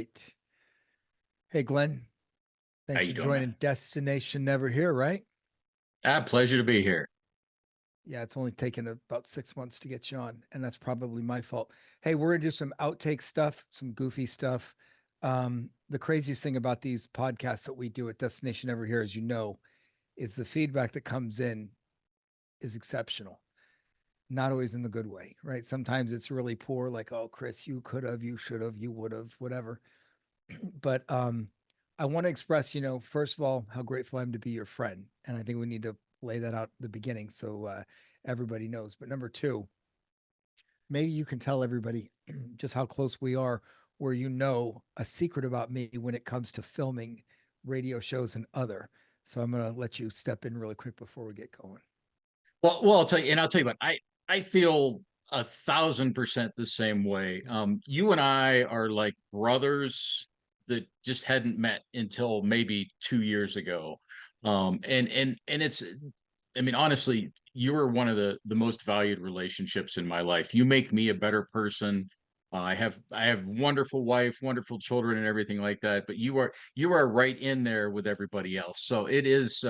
right. Hey, Glenn, How thanks you for doing, man? joining Destination Never Here, right? Pleasure to be here. Yeah, it's only taken about 6 months to get you on, and that's probably my fault. Hey, we're gonna do some outtake stuff, some goofy stuff. The craziest thing about these podcasts that we do at Destination Never Here, as you know, is the feedback that comes in is exceptional. Not always in the good way, right? Sometimes it's really poor, like, oh, Chris, you could have, you should have, you would have, whatever. But I want to express, first of all, how grateful I am to be your friend, and I think we need to lay that out at the beginning so everybody knows. But number two, maybe you can tell everybody just how close we are, where you know a secret about me when it comes to filming radio shows and other. So I'm gonna let you step in really quick before we get going. Well, I'll tell you what, I feel 1,000% the same way. You and I are like brothers that just hadn't met until maybe 2 years ago. And it's, I mean, honestly, you are one of the most valued relationships in my life. You make me a better person. I have wonderful wife, wonderful children, and everything like that. But you are right in there with everybody else. So it is.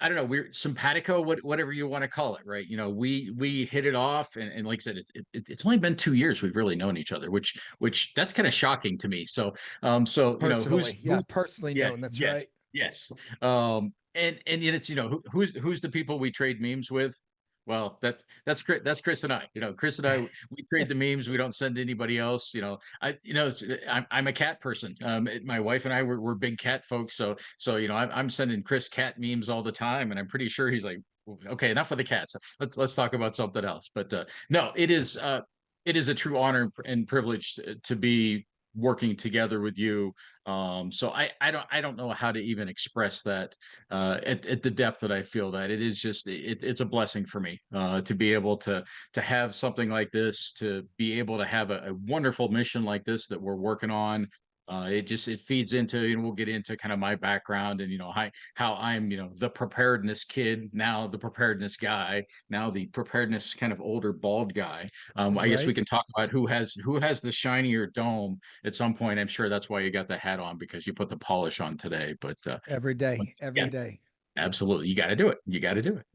I don't know, we're simpatico, whatever you want to call it, right? We hit it off, and like I said, it's only been 2 years we've really known each other, which that's kind of shocking to me. So Personally, yeah, who's personally yes, known. That's yes, right. yes. And yet it's who's the people we trade memes with? Well, that's Chris and I. Chris and I, we trade the memes. We don't send to anybody else. I'm a cat person. My wife and I we're big cat folks. So I'm sending Chris cat memes all the time, and I'm pretty sure he's like, okay, enough of the cats. Let's talk about something else. But no, it is a true honor and privilege to be working together with you. So I don't know how to even express that at the depth that I feel that it is just it's a blessing for me to be able to have something like this, to be able to have a wonderful mission like this that we're working on. It feeds into, we'll get into kind of my background, and how I'm the preparedness kid, now the preparedness guy, now the preparedness kind of older bald guy. I guess we Right. can talk about who has the shinier dome at some point. I'm sure that's why you got the hat on, because you put the polish on today. Every But day, every yeah, day. absolutely. You got to do it. You got to do it.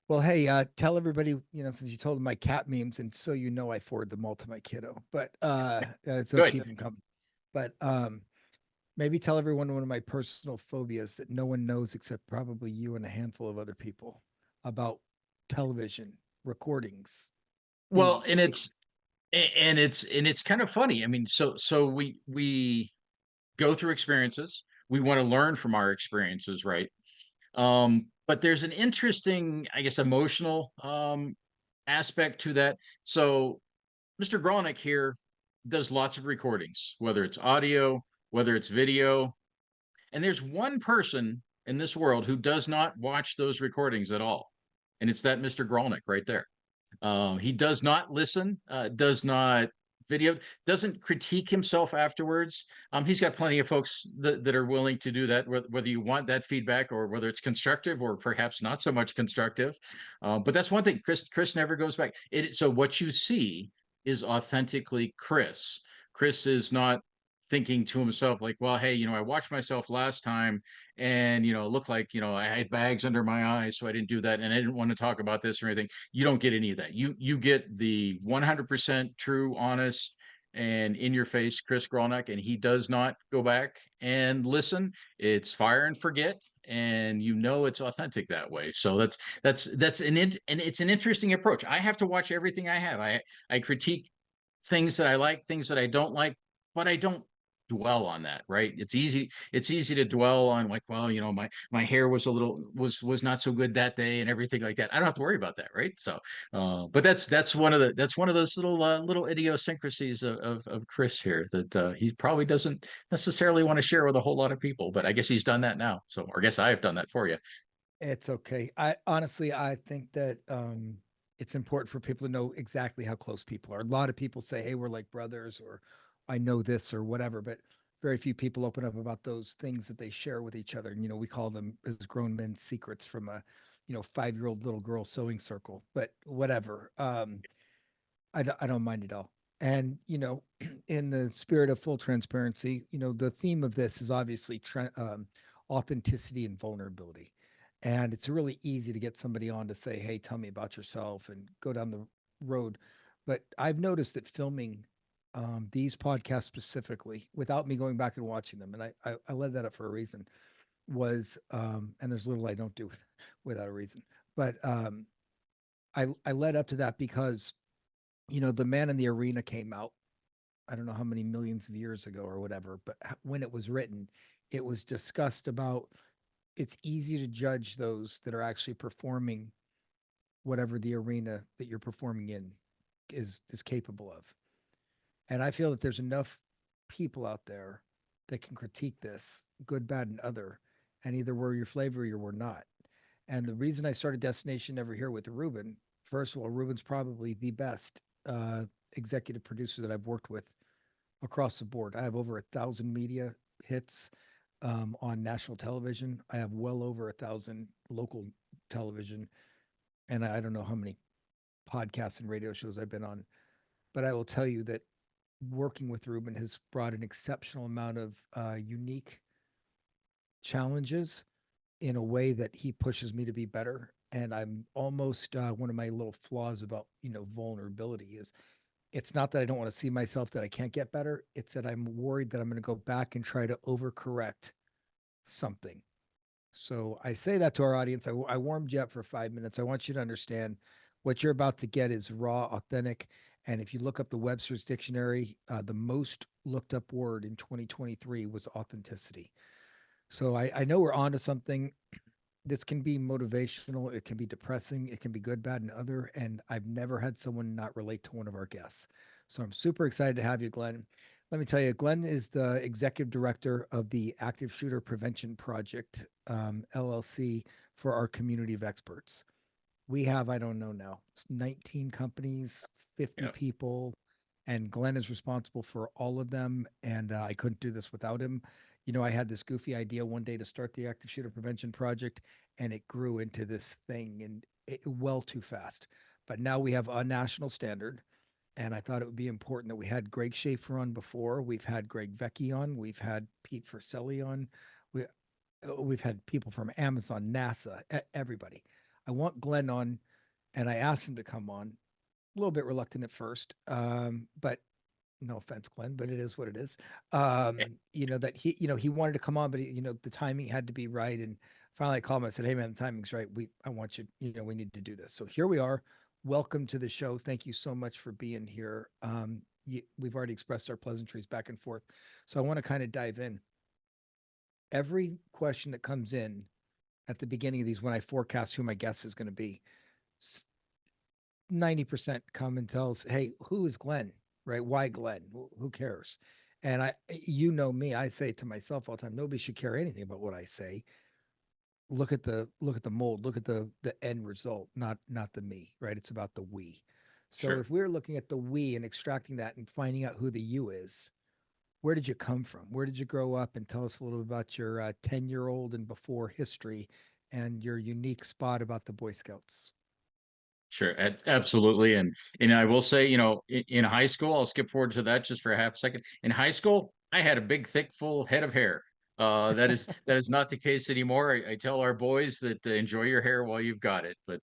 Well, hey, tell everybody, since you told them my cat memes, and so I forward them all to my kiddo, but so Good. keep them coming. But maybe tell everyone one of my personal phobias that no one knows except probably you and a handful of other people about television recordings, Well, these. and it's kind of funny. I mean, so we go through experiences. We want to learn from our experiences, right? But there's an interesting, I guess, emotional aspect to that. So Mr. Grollnek here does lots of recordings, whether it's audio, whether it's video. And there's one person in this world who does not watch those recordings at all. And it's that Mr. Grollnek right there. He does not listen, does not video, doesn't critique himself afterwards. He's got plenty of folks that are willing to do that, whether you want that feedback or whether it's constructive or perhaps not so much constructive. But that's one thing. Chris never goes back. So what you see is authentically Chris. Chris is not thinking to himself like, well, hey, I watched myself last time, and it looked like I had bags under my eyes, so I didn't do that, and I didn't want to talk about this or anything. You don't get any of that. You get the 100% true, honest, and in your face Chris Grollnek, and he does not go back and listen. It's fire and forget, and it's authentic that way. So and it's an interesting approach. I have to watch everything I have. I critique things that I like, things that I don't like, but I don't dwell on that, right? It's easy to dwell on, like, well, my hair was not so good that day and everything like that. I don't have to worry about that, right? So but that's one of those little idiosyncrasies of Chris here that he probably doesn't necessarily want to share with a whole lot of people, but I guess he's done that now. So, or I guess I have done that for you. It's okay. I honestly, I think that it's important for people to know exactly how close people are. A lot of people say, "Hey, we're like brothers," or "I know this," or whatever, but very few people open up about those things that they share with each other. And we call them as grown men secrets from a 5-year-old little girl sewing circle. But whatever. I don't mind it all. And, in the spirit of full transparency, the theme of this is obviously authenticity and vulnerability. And it's really easy to get somebody on to say, hey, tell me about yourself and go down the road. But I've noticed that filming these podcasts specifically, without me going back and watching them, and I led that up for a reason, was, and there's little I don't do without a reason, but I led up to that because, the Man in the Arena came out, I don't know how many millions of years ago or whatever, but when it was written, it was discussed about it's easy to judge those that are actually performing whatever the arena that you're performing in is capable of. And I feel that there's enough people out there that can critique this, good, bad, and other, and either we're your flavor or we're not. And the reason I started Destination Never Here with Ruben, first of all, Ruben's probably the best executive producer that I've worked with across the board. I have over 1,000 media hits on national television. I have well over 1,000 local television, and I don't know how many podcasts and radio shows I've been on. But I will tell you that working with Ruben has brought an exceptional amount of unique challenges in a way that he pushes me to be better. And I'm almost one of my little flaws about vulnerability is it's not that I don't want to see myself that I can't get better. It's that I'm worried that I'm going to go back and try to overcorrect something. So I say that to our audience. I warmed you up for 5 minutes. I want you to understand what you're about to get is raw, authentic. And if you look up the Webster's Dictionary, the most looked up word in 2023 was authenticity. So I know we're on to something. This can be motivational, it can be depressing, it can be good, bad, and other. And I've never had someone not relate to one of our guests. So I'm super excited to have you, Glenn. Let me tell you, Glenn is the executive director of the Active Shooter Prevention Project, LLC, for our community of experts. We have, I don't know now, 19 companies, 50 Yeah. people, and Glenn is responsible for all of them. And I couldn't do this without him. I had this goofy idea one day to start the Active Shooter Prevention Project, and it grew into this thing and well too fast. But now we have a national standard, and I thought it would be important that we had Greg Schaefer on before. We've had Greg Vecchi on. We've had Pete Ferselli on. We, we've had people from Amazon, NASA, everybody. I want Glenn on, and I asked him to come on. A little bit reluctant at first, but no offense, Glenn, but it is what it is. That he wanted to come on, but the timing had to be right. And finally I called him. I said, hey man, the timing's right. I want you, we need to do this. So here we are. Welcome to the show. Thank you so much for being here. We've already expressed our pleasantries back and forth. So I want to kind of dive in. Every question that comes in at the beginning of these, when I forecast who my guest is going to be, 90% come and tells, hey, who is Glenn? Right? Why Glenn? Who cares? And me, I say to myself all the time, nobody should care anything about what I say. Look at the mold, look at the end result, not the me, right? It's about the we. So Sure. if we're looking at the we and extracting that and finding out who the you is, where did you come from? Where did you grow up? And tell us a little bit about your 10-year-old and before history and your unique spot about the Boy Scouts. Sure, absolutely, and I will say, in high school, I'll skip forward to that just for a half second. In high school, I had a big, thick, full head of hair. That is not the case anymore. I tell our boys that enjoy your hair while you've got it, but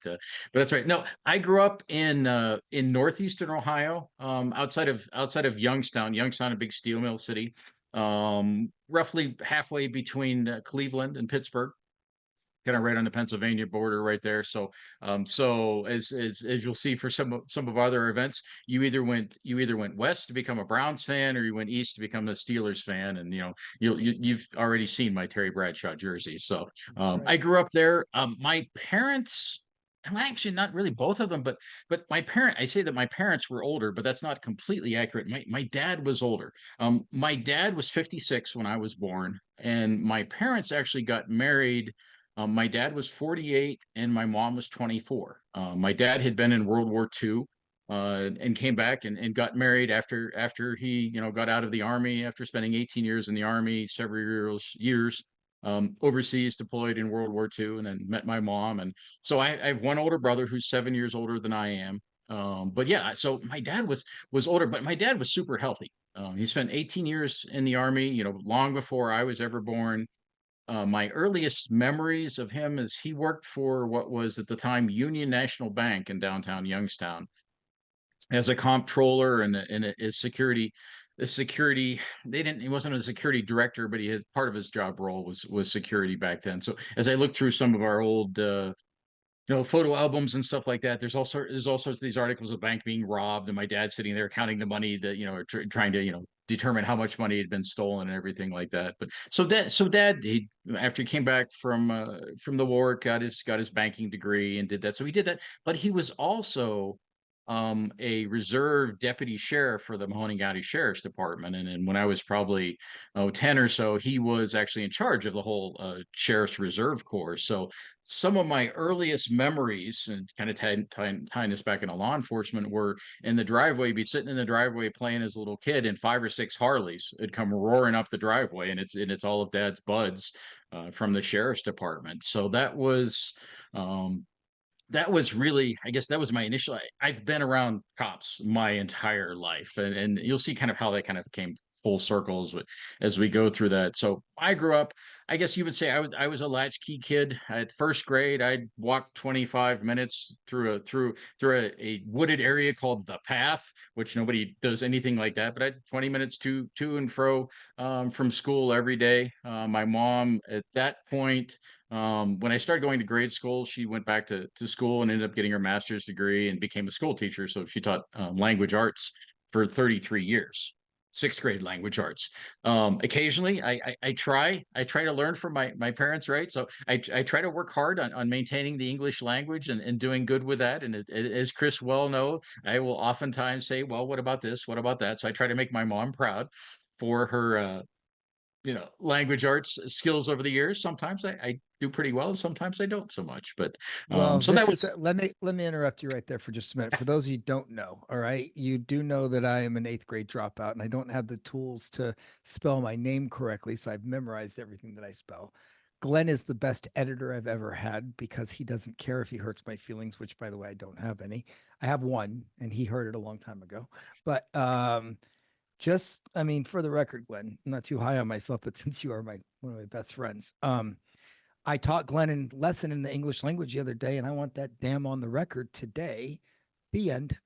that's right. No, I grew up in northeastern Ohio, outside of Youngstown. Youngstown, a big steel mill city, roughly halfway between Cleveland and Pittsburgh, kind of right on the Pennsylvania border right there. So as you'll see for some of our other events, you either went west to become a Browns fan, or you went east to become a Steelers fan. And you've already seen my Terry Bradshaw jersey. So That's I right. grew up there. My parents. And actually, not really both of them, but my parent. I say that my parents were older, but that's not completely accurate. My dad was older. My dad was 56 when I was born, and my parents actually got married. My dad was 48 and my mom was 24. My dad had been in World War II, and came back and got married after he got out of the army, after spending 18 years in the army, several years overseas, deployed in World War II, and then met my mom. And so I have one older brother who's 7 years older than I am. But yeah, so my dad was older, but my dad was super healthy. He spent 18 years in the Army, long before I was ever born. My earliest memories of him is he worked for what was at the time Union National Bank in downtown Youngstown as a comptroller and a security. The security, they didn't. He wasn't a security director, but he had part of his job role was security back then. So as I look through some of our old photo albums and stuff like that. There's all sorts of these articles of bank being robbed, and my dad sitting there counting the money that or trying to determine how much money had been stolen and everything like that. But dad, he after he came back from the war, got his banking degree and did that. So he did that, but he was also a reserve deputy sheriff for the Mahoning County Sheriff's Department. And when I was probably 10 or so, he was actually in charge of the whole Sheriff's Reserve Corps. So some of my earliest memories, and kind of tying this back into law enforcement, were in the driveway, be sitting in the driveway playing as a little kid, and 5 or 6 Harleys would come roaring up the driveway, and it's all of Dad's buds from the sheriff's department. So that was really, I guess that was my initial. I've been around cops my entire life, and you'll see kind of how that kind of came full circles as we go through that. So I grew up, I guess you would say I was a latchkey kid. At first grade, I'd walk 25 minutes through a wooded area called the Path, which nobody does anything like that. But I had 20 minutes to and fro from school every day. My mom at that point, when I started going to grade school, she went back to school and ended up getting her master's degree and became a school teacher. So she taught language arts for 33 years, sixth grade language arts. Occasionally, I try to learn from my parents, right? So I try to work hard on maintaining the English language and doing good with that. And as Chris well know, I will oftentimes say, well, what about this? What about that? So I try to make my mom proud for her language arts skills over the years. Sometimes I do pretty well, and sometimes I don't so much. But Well, so that this is was let me interrupt you right there for just a minute. For those of you who don't know, all right, you do know that I am an eighth grade dropout and I don't have the tools to spell my name correctly, so I've memorized everything that I spell. Glenn is the best editor I've ever had because he doesn't care if he hurts my feelings, which by the way, I don't have any. I have one and he heard it a long time ago. But just I mean, for the record, Glenn, I'm not too high on myself, but since you are one of my best friends, I taught Glenn a lesson in the English language the other day, and I want that damn on the record today. The end.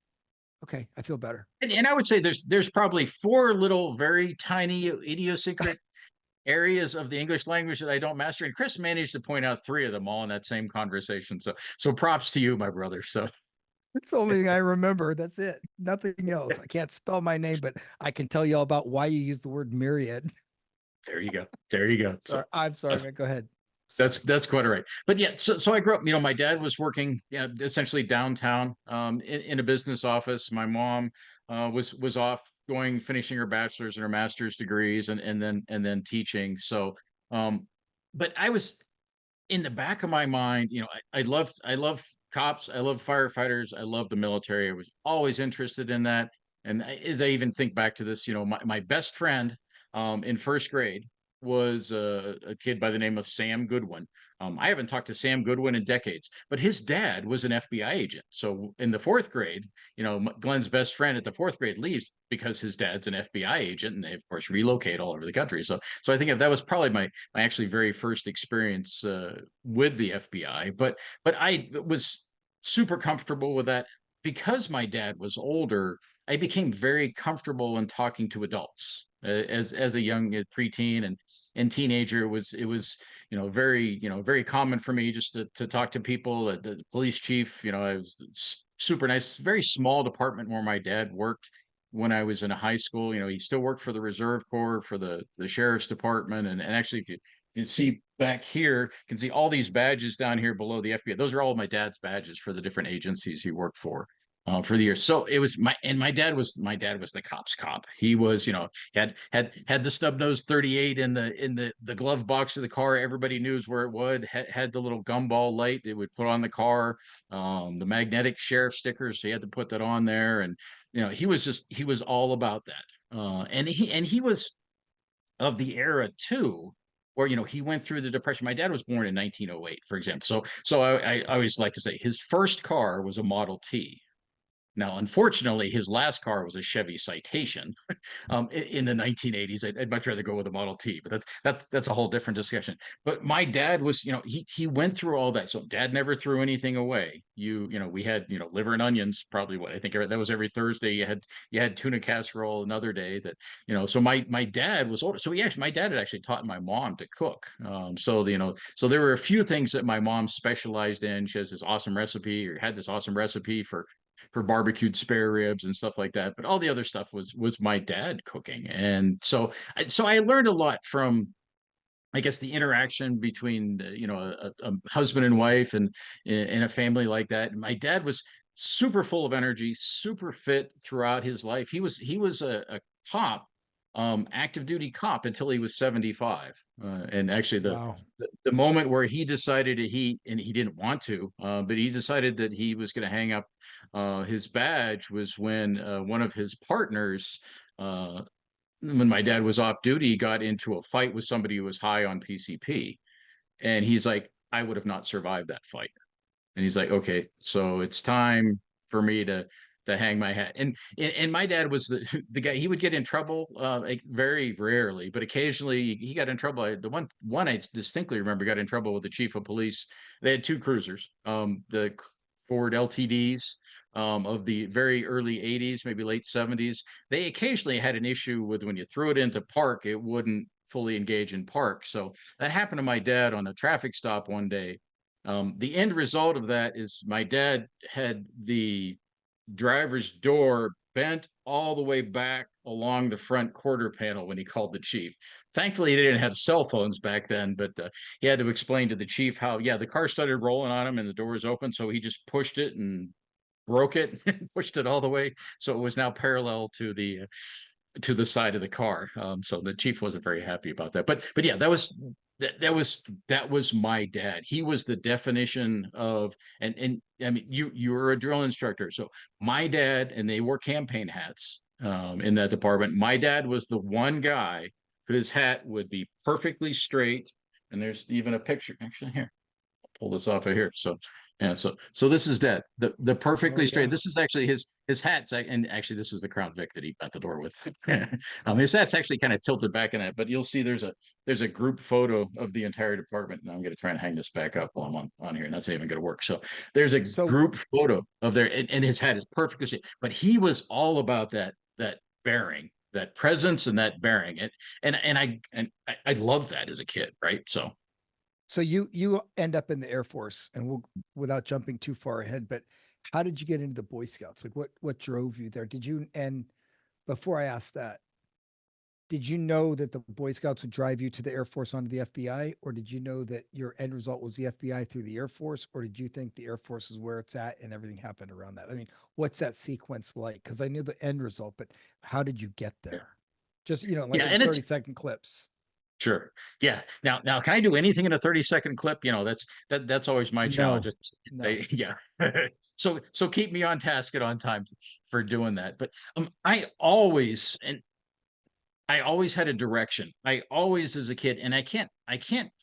Okay, I feel better. and I would say there's probably 4 little very tiny idiosyncratic areas of the English language that I don't master. And Chris managed to point out 3 of them all in that same conversation. So props to you, my brother. So It's the only thing I remember. That's it. Nothing else. I can't spell my name, but I can tell you all about why you use the word myriad. there you go. There you go. So Sorry, I'm sorry, man. Go ahead. That's Sorry. that's quite all right. But yeah, so I grew up, my dad was working, essentially downtown, in a business office. My mom was off finishing her bachelor's and her master's degrees and then teaching. So but I was in the back of my mind, I love cops, I love firefighters, I love the military. I was always interested in that. And as I even think back to this, my best friend in first grade was a kid by the name of Sam Goodwin. I haven't talked to Sam Goodwin in decades, but his dad was an FBI agent. So in the fourth grade, Glenn's best friend at the fourth grade leaves because his dad's an FBI agent, and they of course relocate all over the country. So I think if that was probably my actually very first experience with the FBI. But I was super comfortable with that because my dad was older. I became very comfortable in talking to adults as a young preteen and teenager. It was very common for me just to talk to people. The police chief, I was super nice. Very small department where my dad worked when I was in high school. He still worked for the Reserve Corps, for the sheriff's department, and actually, if you can see back here, you can see all these badges down here below the FBI. Those are all my dad's badges for the different agencies he worked for the years. So it was my dad was the cop's cop. He was, had the stub nose 38 in the glove box of the car. Everybody knew where it would. Had the little gumball light they would put on the car. The magnetic sheriff stickers. So he had to put that on there. And he was all about that. And he was of the era too, where he went through the depression. My dad was born in 1908, for example. So I always like to say his first car was a Model T. Now, unfortunately, his last car was a Chevy Citation. In the 1980s. I'd much rather go with a Model T, but that's a whole different discussion. But my dad was, he went through all that. So dad never threw anything away. We had, liver and onions, probably what I think that was every Thursday. You had tuna casserole another day that, so my dad was older. So my dad had actually taught my mom to cook. So there were a few things that my mom specialized in. She has this awesome recipe, or had this awesome recipe for barbecued spare ribs and stuff like that. But all the other stuff was my dad cooking, and so I learned a lot from, I guess, the interaction between a husband and wife and in a family like that. And my dad was super full of energy, super fit throughout his life. He was a cop, active duty cop until he was 75. And actually, Wow. the moment where he decided and he didn't want to, but he decided that he was going to hang up his badge was when one of his partners, when my dad was off duty, got into a fight with somebody who was high on PCP. And he's like, I would have not survived that fight. And he's like, okay, so it's time for me to hang my hat. And my dad was the guy. He would get in trouble, like very rarely, but occasionally he got in trouble. The one I distinctly remember got in trouble with the chief of police. They had two cruisers, the Ford LTDs. Of the very early 80s, maybe late 70s. They occasionally had an issue with when you threw it into park, it wouldn't fully engage in park. So that happened to my dad on a traffic stop one day. The end result of that is my dad had the driver's door bent all the way back along the front quarter panel when he called the chief. Thankfully, he didn't have cell phones back then, but he had to explain to the chief how, yeah, the car started rolling on him and the door was open. So he just pushed it and broke it and pushed it all the way. So it was now parallel to the side of the car. So the chief wasn't very happy about that. But yeah, that was my dad. He was the definition of, and I mean, you were a drill instructor, so my dad, and they wore campaign hats in that department. My dad was the one guy whose hat would be perfectly straight, and there's even a picture actually here. I'll pull this off of here. So yeah, so this is Dad, the perfectly straight. Yeah. This is actually his hat, and actually this is the Crown Vic that he bent the door with. His hat's actually kind of tilted back in that, but you'll see there's a group photo of the entire department, and I'm going to try and hang this back up while I'm on here, and that's not even going to work. So there's a So group photo of there, and his hat is perfectly straight, but he was all about that bearing, that presence, and that bearing, and I love that as a kid, right? so you end up in the Air Force, and we'll, without jumping too far ahead, but how did you get into the Boy Scouts? Like what drove you there? Did you, and before I ask that, did you know that the Boy Scouts would drive you to the Air Force onto the FBI, or did you know that your end result was the FBI through the Air Force, or did you think the Air Force is where it's at and everything happened around that? I mean, what's that sequence like? Because I knew the end result, but how did you get Yeah, there? Just, like yeah, in and it's 30-second clips. sure. Yeah. Now, can I do anything in a 30-second clip? That's always my challenge. No, no. Yeah. So keep me on task and on time for doing that. But I always had a direction. I always, as a kid, and I can't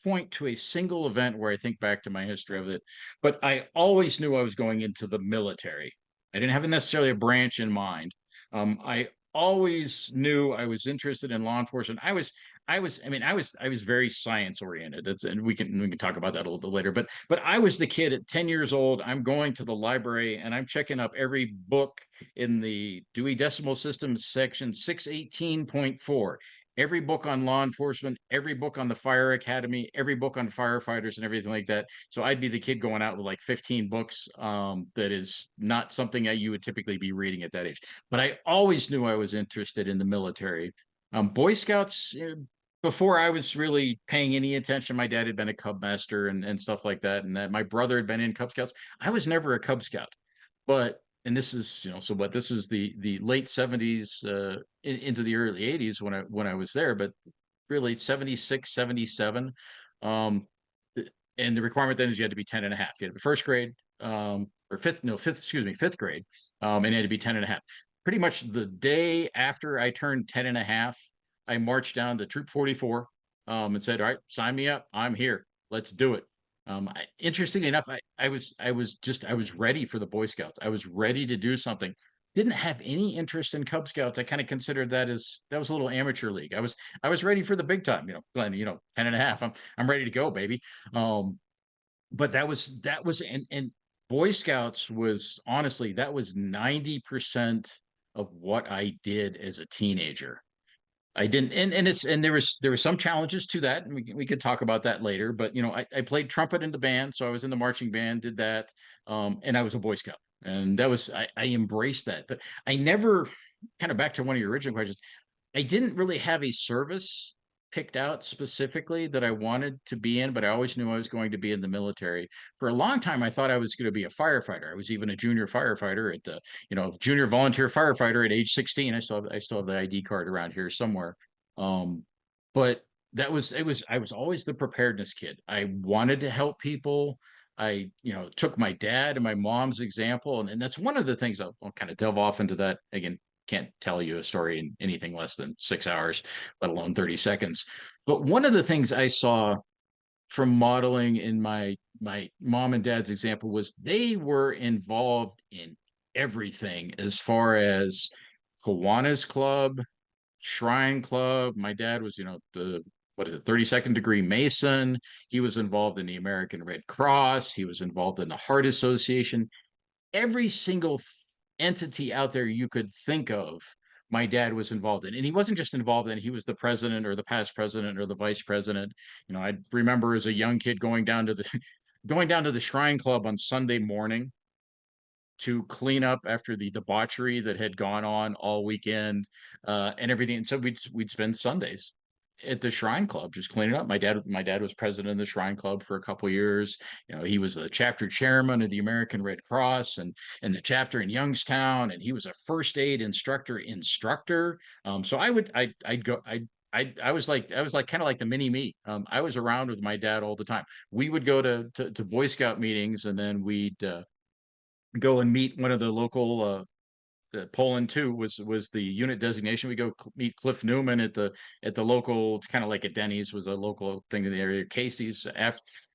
point to a single event where I think back to my history of it, but I always knew I was going into the military. I didn't have necessarily a branch in mind. I always knew I was interested in law enforcement. I was very science oriented. And we can talk about that a little bit later. But I was the kid at 10 years old. I'm going to the library and I'm checking up every book in the Dewey Decimal System section 618.4. Every book on law enforcement, every book on the fire academy, every book on firefighters and everything like that. So I'd be the kid going out with like 15 books. That is not something that you would typically be reading at that age. But I always knew I was interested in the military. Boy Scouts, before I was really paying any attention, my dad had been a Cub master and stuff like that, and that my brother had been in Cub Scouts. I was never a Cub Scout, but and this is this is the late 70s into the early 80s when I was there, but really 76, 77. Um, and the requirement then is you had to be 10 and a half. You had to be first grade, or fifth grade, and you had to be 10 and a half. Pretty much the day after I turned 10 and a half, I marched down to Troop 44 and said, all right, sign me up. I'm here. Let's do it. Interestingly enough, I was ready for the Boy Scouts. I was ready to do something. Didn't have any interest in Cub Scouts. I kind of considered that was a little amateur league. I was ready for the big time, Glenn, 10 and a half. I'm ready to go, baby. But and Boy Scouts was honestly, that was 90% of what I did as a teenager. I didn't, and there was some challenges to that, and we could talk about that later. But I played trumpet in the band, so I was in the marching band, did that, and I was a Boy Scout, and I embraced that. But I never, kind of back to one of your original questions, I didn't really have a service picked out specifically that I wanted to be in, but I always knew I was going to be in the military. For a long time, I thought I was going to be a firefighter. I was even a junior firefighter at the, junior volunteer firefighter at age 16. I still have the ID card around here somewhere. But I was always the preparedness kid. I wanted to help people. I, took my dad and my mom's example, and that's one of the things I'll kind of delve off into that again. Can't tell you a story in anything less than 6 hours, let alone 30 seconds. But one of the things I saw from modeling in my mom and dad's example was they were involved in everything as far as Kiwanis Club, Shrine Club. My dad was, the what is it, 32nd degree Mason. He was involved in the American Red Cross. He was involved in the Heart Association. Every single entity out there you could think of, my dad was involved in. And he wasn't just involved in, he was the president or the past president or the vice president. I remember as a young kid going down to the going down to the Shrine Club on Sunday morning to clean up after the debauchery that had gone on all weekend, and everything. And so we'd spend Sundays at the Shrine Club just cleaning up. My dad was president of the Shrine Club for a couple of years. He was the chapter chairman of the American Red Cross and the chapter in Youngstown, and he was a first aid instructor. So I'd go I was like kind of like the mini me. I was around with my dad all the time. We would go to Boy Scout meetings, and then we'd go and meet one of the local Poland too was the unit designation. We go meet Cliff Newman at the local. It's kind of like a Denny's was a local thing in the area. Casey's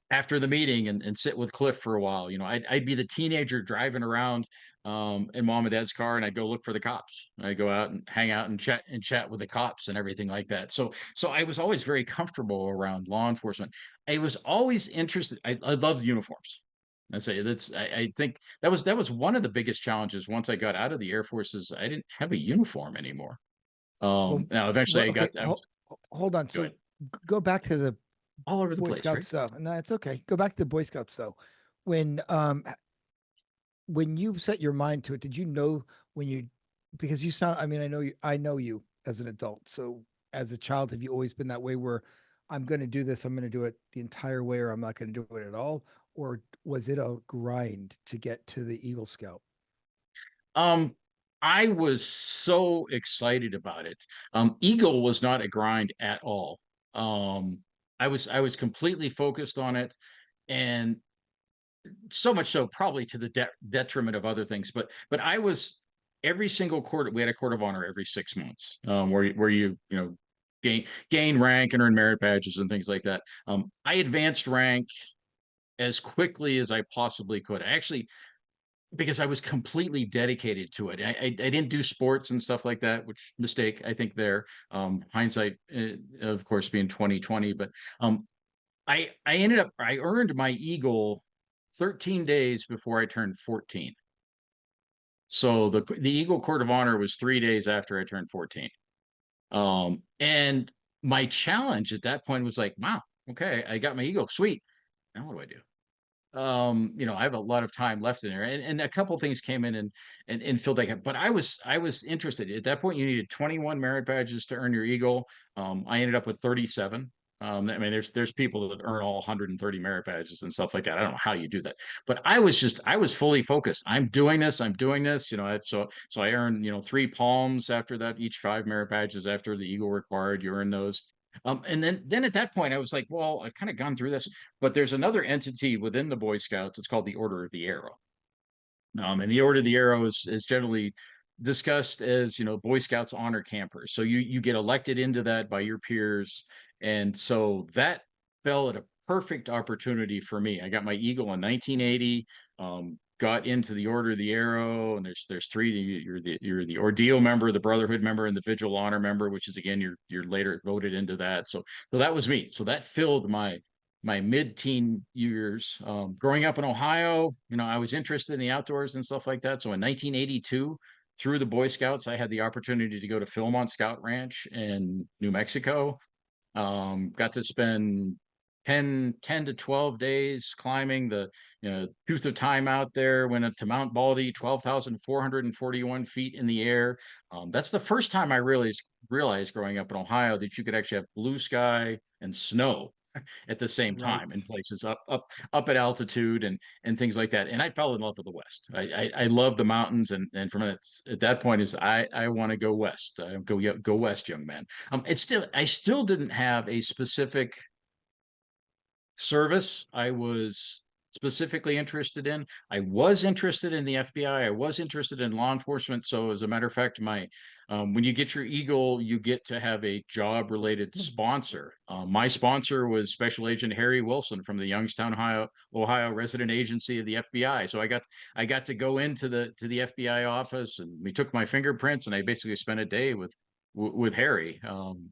after the meeting and sit with Cliff for a while. I'd be the teenager driving around in mom and dad's car, and I'd go look for the cops. I'd go out and hang out and chat with the cops and everything like that. So I was always very comfortable around law enforcement. I was always interested. I loved uniforms. I think that was one of the biggest challenges once I got out of the Air Force is I didn't have a uniform anymore. Well, Now eventually okay, I was hold on. go So ahead. go back to the All over the Boy place, Scout right? stuff. No, it's okay. Go back to the Boy Scouts though. When when you set your mind to it, did you know when you because you sound I know you as an adult. So as a child, have you always been that way where I'm going to do this, I'm going to do it the entire way or I'm not going to do it at all? Or was it a grind to get to the Eagle Scout? Um, I was so excited about it. Eagle was not a grind at all. I was completely focused on it, and so much so probably to the detriment of other things. But I was every single quarter. We had a court of honor every 6 months, where you gain rank and earn merit badges and things like that. I advanced rank as quickly as I possibly could. Actually, because I was completely dedicated to it. I didn't do sports and stuff like that, which mistake I think there. Hindsight, of course, being 2020, but I earned my Eagle 13 days before I turned 14. So the Eagle Court of Honor was 3 days after I turned 14. And my challenge at that point was like, wow, okay, I got my Eagle, sweet. Now what do I do? I have a lot of time left in there, and a couple things came in and filled that gap. But I was interested at that point. You needed 21 merit badges to earn your Eagle. I ended up with 37. I mean, there's people that earn all 130 merit badges and stuff like that. I don't know how you do that, but I was fully focused. I'm doing this. I'm doing this. So I earned 3 palms after that. Each 5 merit badges after the Eagle required. You earn those. And then at that point, I was like, well, I've kind of gone through this, but there's another entity within the Boy Scouts. It's called the Order of the Arrow. And the Order of the Arrow is generally discussed as, Boy Scouts honor campers. So you get elected into that by your peers. And so that fell at a perfect opportunity for me. I got my Eagle in 1980. Got into the Order of the Arrow, and there's three. You're the Ordeal member, the Brotherhood member, and the Vigil Honor member, which is again you're later voted into that. So that was me. So that filled my mid-teen years. Growing up in Ohio, I was interested in the outdoors and stuff like that. So in 1982, through the Boy Scouts, I had the opportunity to go to Philmont Scout Ranch in New Mexico. Got to spend 10 to 12 days climbing the Tooth of Time out there. Went up to Mount Baldy, 12,441 feet in the air. That's the first time I realized growing up in Ohio that you could actually have blue sky and snow at the same Right. time in places up at altitude and things like that. And I fell in love with the West. I love the mountains, and from it, at that point is I want to go west. Go west, young man. I still didn't have a specific service I was specifically interested in. I was interested in the FBI. I was interested in law enforcement. So as a matter of fact, when you get your Eagle, you get to have a job related sponsor. My sponsor was Special Agent Harry Wilson from the Youngstown, Ohio resident agency of the FBI. So I got to go into the FBI office, and we took my fingerprints, and I basically spent a day with Harry.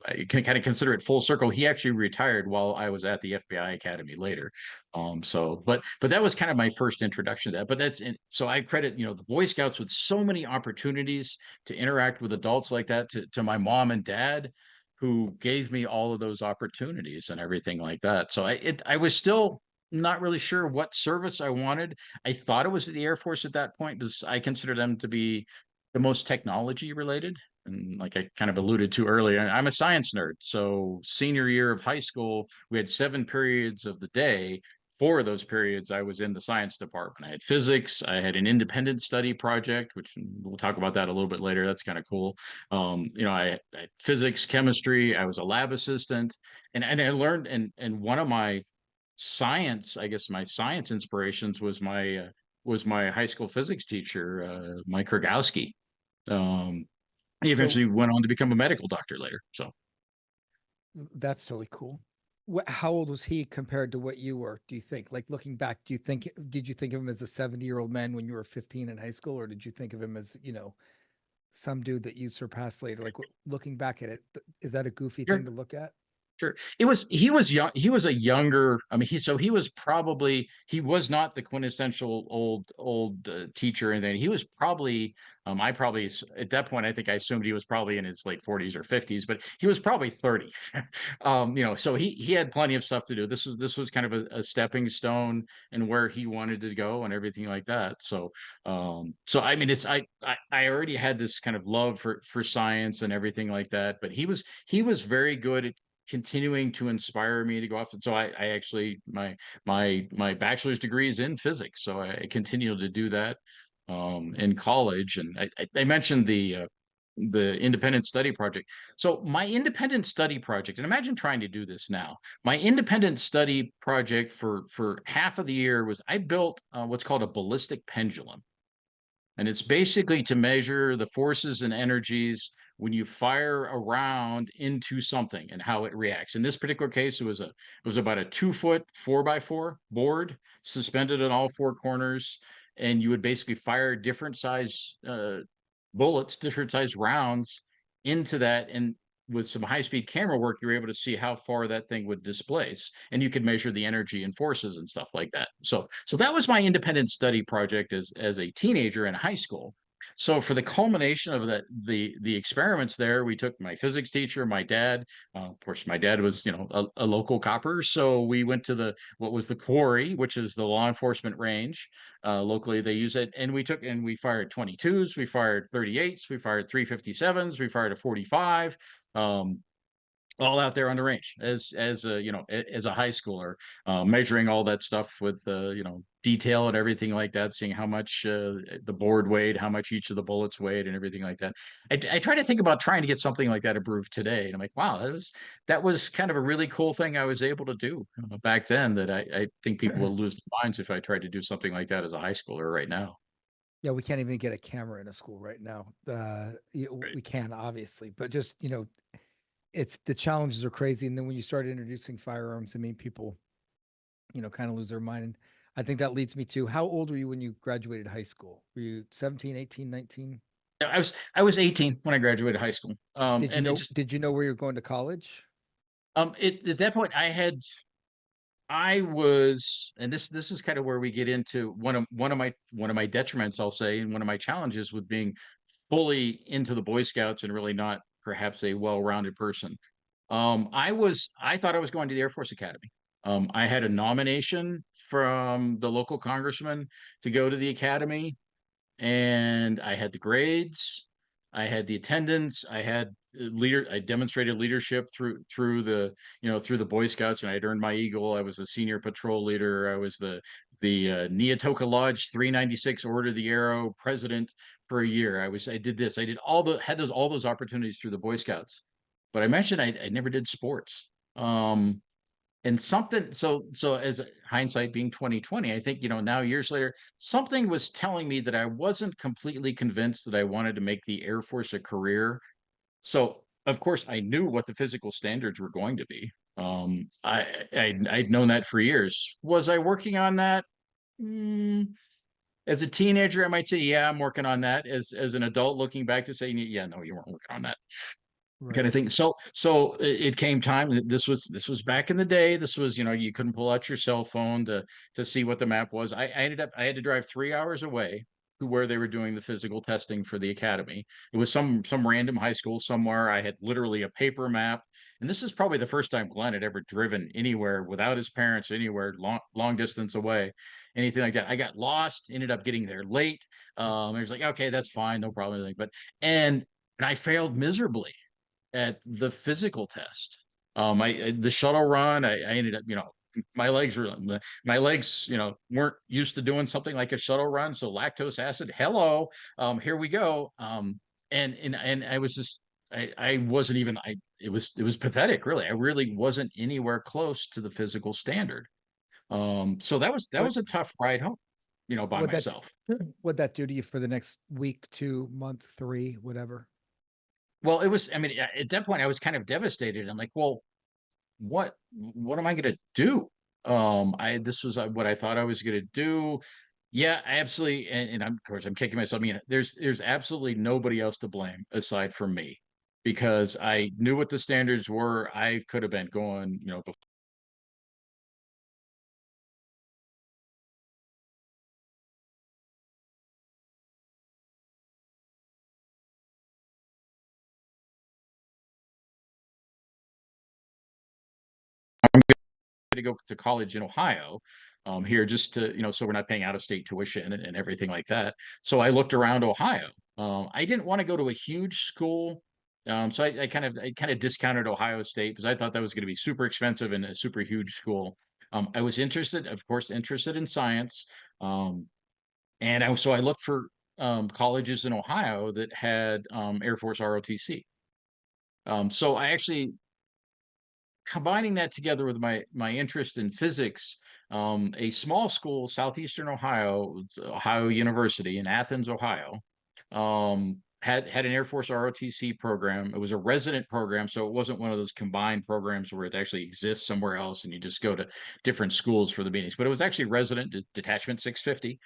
I can kind of consider it full circle. He actually retired while I was at the FBI Academy later. But that was kind of my first introduction to that. But so I credit, the Boy Scouts with so many opportunities to interact with adults like that, to my mom and dad, who gave me all of those opportunities and everything like that. So I was still not really sure what service I wanted. I thought it was the Air Force at that point, because I consider them to be the most technology related. And like I kind of alluded to earlier, I'm a science nerd. So senior year of high school, we had 7 periods of the day. 4 of those periods, I was in the science department. I had physics. I had an independent study project, which we'll talk about that a little bit later. That's kind of cool. I had physics, chemistry. I was a lab assistant, and I learned. And one of my science, I guess, my science inspirations was my high school physics teacher, Mike Kurgowski. Um, he So eventually went on to become a medical doctor later. So that's totally cool. How old was he compared to what you were, do you think? Like looking back, did you think of him as a 70-year-old man when you were 15 in high school, or did you think of him as, some dude that you surpassed later? Like looking back at it, is that a goofy thing sure. to look at? Sure. He was young. He was a younger, I mean, he was not the quintessential old teacher or anything. He was probably, at that point, I think I assumed he was probably in his late 40s or 50s, but he was probably 30. So he had plenty of stuff to do. This was kind of a stepping stone and where he wanted to go and everything like that. So I mean, I already had this kind of love for science and everything like that, but he was very good at continuing to inspire me to go off. And so I actually, my bachelor's degree is in physics, so I continue to do that in college. And I mentioned the independent study project. So my independent study project, and imagine trying to do this now. My independent study project for half of the year was I built what's called a ballistic pendulum. And it's basically to measure the forces and energies when you fire a round into something and how it reacts. In this particular case, it was about a 2-foot 4x4 board suspended at all 4 corners, and you would basically fire different size bullets, different size rounds into that, and with some high-speed camera work, you're able to see how far that thing would displace, and you could measure the energy and forces and stuff like that. So that was my independent study project as a teenager in high school. So for the culmination of the experiments there, we took my physics teacher, my dad. Of course, my dad was a local copper, so we went to what was the quarry, which is the law enforcement range. Locally, they use it, and we fired 22s, we fired 38s, we fired 357s, we fired a 45. Um, all out there on the range as a high schooler, measuring all that stuff with detail and everything like that, seeing how much the board weighed, how much each of the bullets weighed, and everything like that. I try to think about trying to get something like that approved today, and I'm like, wow, that was kind of a really cool thing I was able to do back then, that I think people will lose their minds if I tried to do something like that as a high schooler right now. Yeah, we can't even get a camera in a school right now. Right. We can obviously, but just, it's the challenges are crazy. And then when you start introducing firearms, I mean, people kind of lose their mind. And I think that leads me to, how old were you when you graduated high school? Were you 17, 18, 19? I was 18 when I graduated high school. And it just Did you know where you're going to college? it at that point I was, and this is kind of where we get into one of my detriments, I'll say, and one of my challenges with being fully into the Boy Scouts and really not perhaps a well-rounded person. I thought I was going to the Air Force Academy. I had a nomination from the local congressman to go to the academy, and I had the grades, I had the attendance, I demonstrated leadership through the Boy Scouts, and I had earned my Eagle. I was the senior patrol leader. I was the Neatoka Lodge 396 Order of the Arrow president for a year. I did this. I did all those opportunities through the Boy Scouts. But I mentioned I never did sports. And something, so as hindsight being 2020, I think, now years later, something was telling me that I wasn't completely convinced that I wanted to make the Air Force a career. So of course I knew what the physical standards were going to be. I'd known that for years. Was I working on that? Mm, as a teenager, I might say, yeah, I'm working on that. As an adult looking back to say, yeah, no, you weren't working on that kind Right. of thing. So it came time. This was back in the day. This was, you couldn't pull out your cell phone to see what the map was. I had to drive 3 hours away to where they were doing the physical testing for the academy. It was some random high school somewhere. I had literally a paper map. And this is probably the first time Glenn had ever driven anywhere without his parents, anywhere long distance away, anything like that. I got lost, ended up getting there late. I was like, okay, that's fine, no problem. But and and I failed miserably at the physical test. The shuttle run, I ended up, my legs, weren't used to doing something like a shuttle run. So lactose acid, hello, here we go. And I was just, I wasn't even, it was pathetic, really. I really wasn't anywhere close to the physical standard. So that What was a tough ride home, by what that myself. what that do to you for the next week, 2 month, three, whatever? Well, it was, I mean, at that point I was kind of devastated. I'm like, well, what am I going to do? I This was what I thought I was going to do. Yeah, absolutely. And of course I'm kicking myself. I mean, there's absolutely nobody else to blame aside from me, because I knew what the standards were. I could have been going, before to go to college in Ohio, here, just to, so we're not paying out of state tuition and everything like that. So I looked around Ohio. I didn't want to go to a huge school. So I kind of discounted Ohio State because I thought that was going to be super expensive and a super huge school. I was interested, of course, interested in science. So I looked for colleges in Ohio that had Air Force ROTC. So I actually, combining that together with my interest in physics, a small school, southeastern Ohio, Ohio University in Athens, Ohio, had an Air Force ROTC program. It was a resident program, so it wasn't one of those combined programs where it actually exists somewhere else and you just go to different schools for the meetings. But it was actually resident, Detachment 650,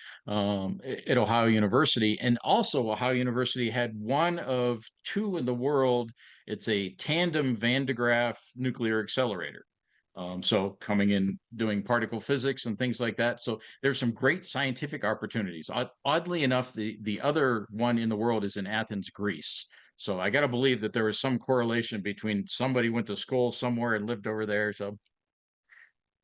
at Ohio University. And also Ohio University had one of two in the world. It's a tandem Van de Graaff nuclear accelerator. So coming in doing particle physics and things like that. So there's some great scientific opportunities. Oddly enough, the other one in the world is in Athens, Greece. So I got to believe that there was some correlation between somebody went to school somewhere and lived over there. So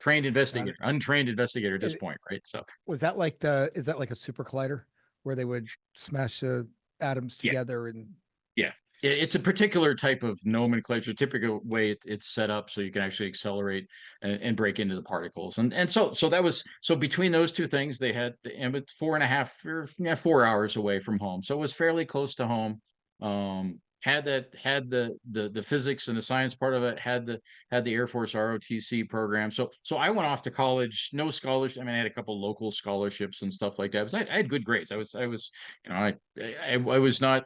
trained Got investigator, it. untrained investigator at this It point, right? So was that like is that like a super collider where they would smash the atoms yeah, together and yeah. It's a particular type of nomenclature, typical way it's set up so you can actually accelerate and break into the particles. And so that was, so between those two things, they had, and with 4.5 or 4 hours away from home. So it was fairly close to home. Had the physics and the science part of it, had the Air Force ROTC program. So I went off to college, no scholarship. I mean, I had a couple local scholarships and stuff like that. I had good grades. I was, I was not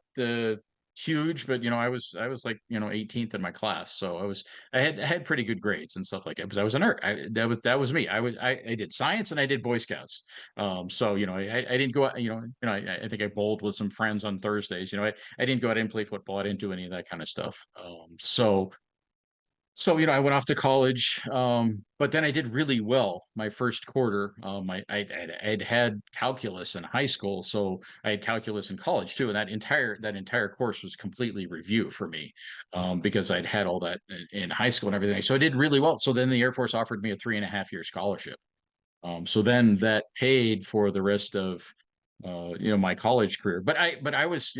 huge, but I was like 18th in my class, so I had pretty good grades and stuff like that because I was a nerd. That was me. I did science and I did Boy Scouts. So I didn't go out. I think I bowled with some friends on Thursdays. I didn't go out and play football. I didn't do any of that kind of stuff. So I went off to college, but then I did really well my first quarter. I'd had calculus in high school, so I had calculus in college too, and that entire course was completely review for me, because I'd had all that in high school and everything. So I did really well. So then the Air Force offered me a 3.5 year scholarship. So then that paid for the rest of my college career. But I was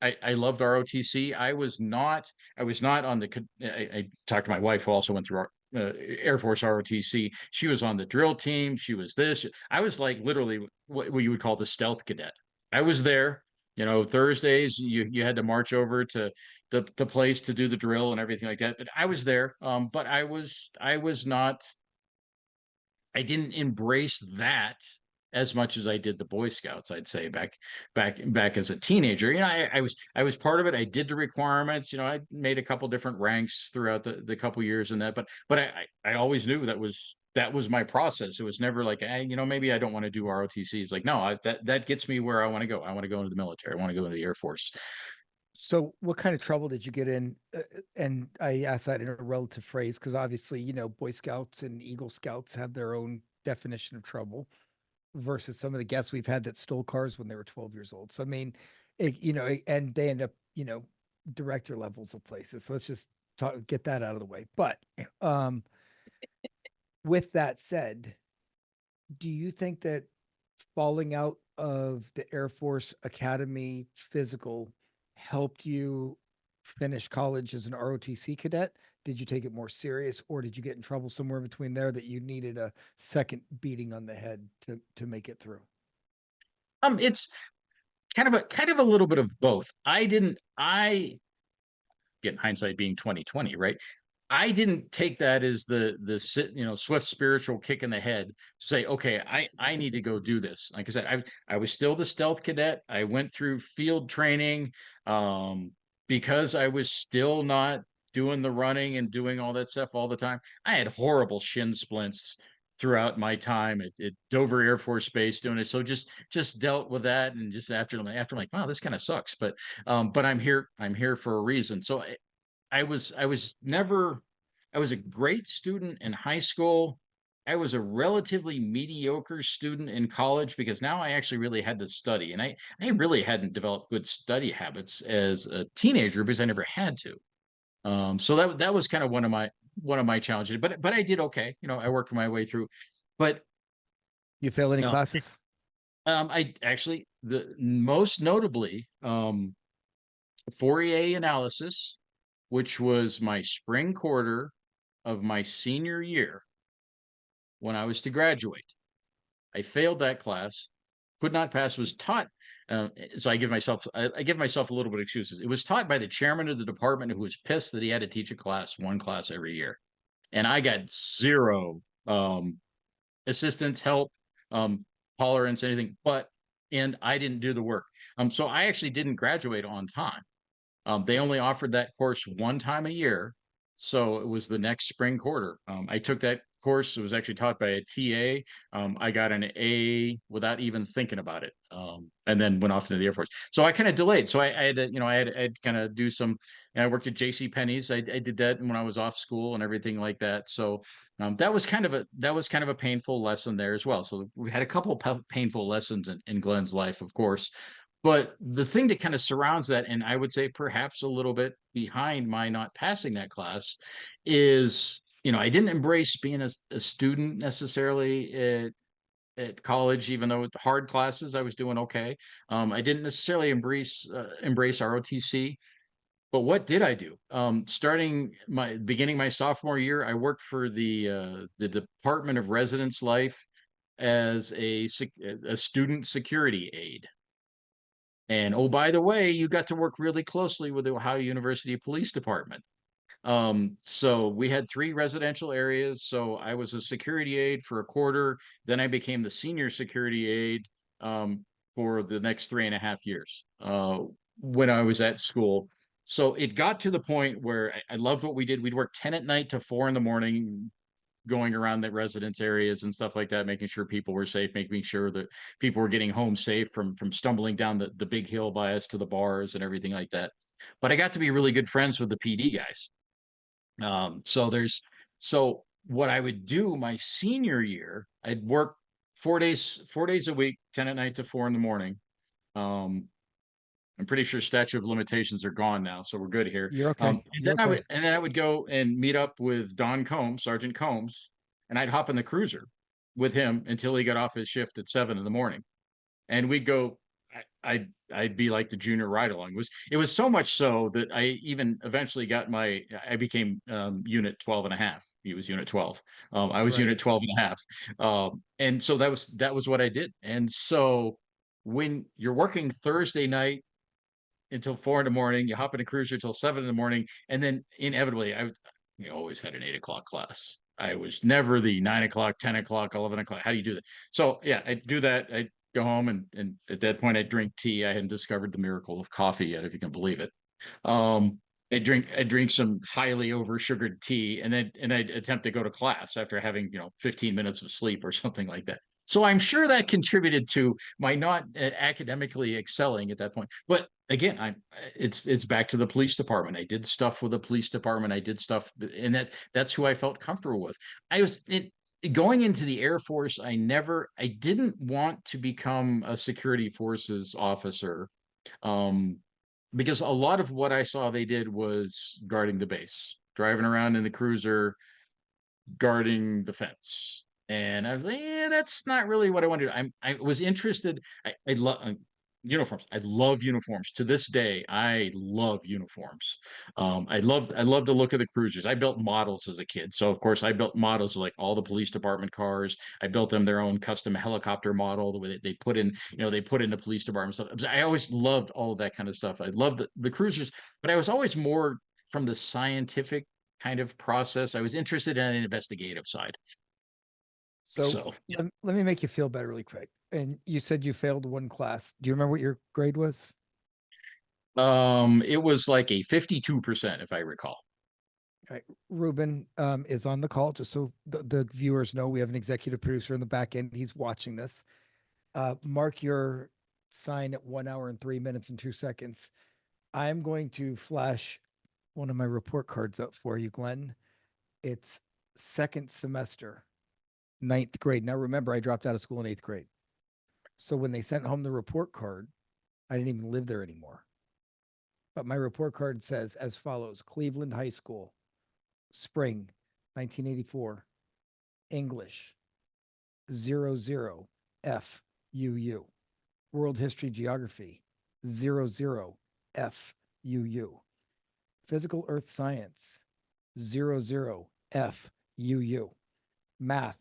I loved ROTC. I was not on the I talked to my wife who also went through our Air Force ROTC. She was on the drill team. She was this. I was like literally what you would call the stealth cadet. I was there. Thursdays you had to march over to the place to do the drill and everything like that. But I was there. But I was not. I didn't embrace that as much as I did the Boy Scouts, I'd say back as a teenager. I was part of it. I did the requirements. I made a couple different ranks throughout the couple years in that, but I always knew that was my process. It was never like, hey, maybe I don't want to do ROTC. It's like, no, that gets me where I want to go. I want to go into the military. I want to go into the Air Force. So, what kind of trouble did you get in? And I ask that in a relative phrase because obviously, Boy Scouts and Eagle Scouts have their own definition of trouble versus some of the guests we've had that stole cars when they were 12 years old. So, I mean, and they end up, director levels of places. So let's just get that out of the way. But um, with that said, do you think that falling out of the Air Force Academy physical helped you finish college as an ROTC cadet? Did you take it more serious, or did you get in trouble somewhere between there that you needed a second beating on the head to make it through? It's kind of a little bit of both. I get hindsight being 2020, right? I didn't take that as the swift spiritual kick in the head. Say, okay, I need to go do this. Like I said, I was still the stealth cadet. I went through field training, because I was still not doing the running and doing all that stuff all the time. I had horrible shin splints throughout my time at Dover Air Force Base doing it. So just dealt with that, and just after I'm like, wow, this kind of sucks. But I'm here for a reason. So I was never I was a great student in high school. I was a relatively mediocre student in college because now I actually really had to study, and I really hadn't developed good study habits as a teenager because I never had to. So that was kind of one of my challenges. But I did okay. I worked my way through. But You fail any uh, classes? I actually the most notably Fourier analysis, which was my spring quarter of my senior year when I was to graduate. I failed that class, could not pass, was taught. So I give myself a little bit of excuses. It was taught by the chairman of the department who was pissed that he had to teach one class every year. And I got zero assistance, help, um, tolerance, anything, and I didn't do the work. So I actually didn't graduate on time. They only offered that course one time a year, so it was the next spring quarter. I took that course. It was actually taught by a TA. I got an A without even thinking about it, and then went off into the Air Force. So I kind of delayed. So I had to, I had to kind of do some. And I worked at J.C. Penney's. I did that when I was off school and everything like that. So that was kind of a painful lesson there as well. So we had a couple of painful lessons in Glenn's life, of course. But the thing that kind of surrounds that, and I would say perhaps a little bit behind my not passing that class, is I didn't embrace being a student necessarily at college, even though with hard classes I was doing okay. I didn't necessarily embrace ROTC. But what did I do? Starting my beginning my sophomore year, I worked for the Department of Residence Life as a student security aide. And oh, by the way, you got to work really closely with the Ohio University Police Department. So we had three residential areas. So I was a security aide for a quarter. Then I became the senior security aide for the next 3.5 years when I was at school. So it got to the point where I loved what we did. We'd work 10 at night to 4 in the morning, going around the residence areas and stuff like that, making sure people were safe, making sure that people were getting home safe from stumbling down the big hill by us to the bars and everything like that. But I got to be really good friends with the PD guys. So what I would do my senior year, I'd work 4 days a week, 10 at night to 4 in the morning. Um, I'm pretty sure statute of limitations are gone now, so we're good here. You're okay. And You're then I okay. would and then I would go and meet up with Don Combs, Sergeant Combs, and I'd hop in the cruiser with him until he got off his shift at 7 in the morning. And we'd go. I'd be like the junior ride along. It was so much so that I even eventually got I became unit 12 and a half. He was unit 12. I was Right. unit 12 and a half. And so that was what I did. And so when you're working Thursday night until 4 in the morning. You hop in a cruiser until 7 in the morning, and then inevitably, always had an 8 o'clock class. I was never the 9 o'clock, 10 o'clock, 11 o'clock. How do you do that? So yeah, I do that. I go home and at that point I drink tea. I hadn't discovered the miracle of coffee yet, if you can believe it. Um, I drink some highly over sugared tea, and I attempt to go to class after having 15 minutes of sleep or something like that. So I'm sure that contributed to my not academically excelling at that point. But again, it's back to the police department. I did stuff with the police department. I did stuff, and that's who I felt comfortable with. Going into the Air Force. I didn't want to become a security forces officer. Um, because a lot of what I saw they did was guarding the base, driving around in the cruiser, guarding the fence. And I was like, yeah, that's not really what I wanted to do. I was interested. I love uniforms. I love uniforms. To this day, I love uniforms. I love the look of the cruisers. I built models as a kid. So of course I built models of like all the police department cars. I built them their own custom helicopter model, the way that they put in, they put in the police department stuff. I always loved all of that kind of stuff. I loved the cruisers, but I was always more from the scientific kind of process. I was interested in the investigative side. So So yeah. let me make you feel better really quick. And you said you failed one class. Do you remember what your grade was? It was like a 52%, if I recall. All right. Ruben is on the call, just so the viewers know. We have an executive producer in the back end. He's watching this. Mark your sign at 1 hour and 3 minutes and 2 seconds. I'm going to flash one of my report cards up for you, Glenn. It's second semester, ninth grade. Now remember, I dropped out of school in eighth grade. So when they sent home the report card, I didn't even live there anymore. But my report card says as follows: Cleveland High School, spring 1984, English 00 FUU, World History Geography 00 FUU, Physical Earth Science 00 FUU, Math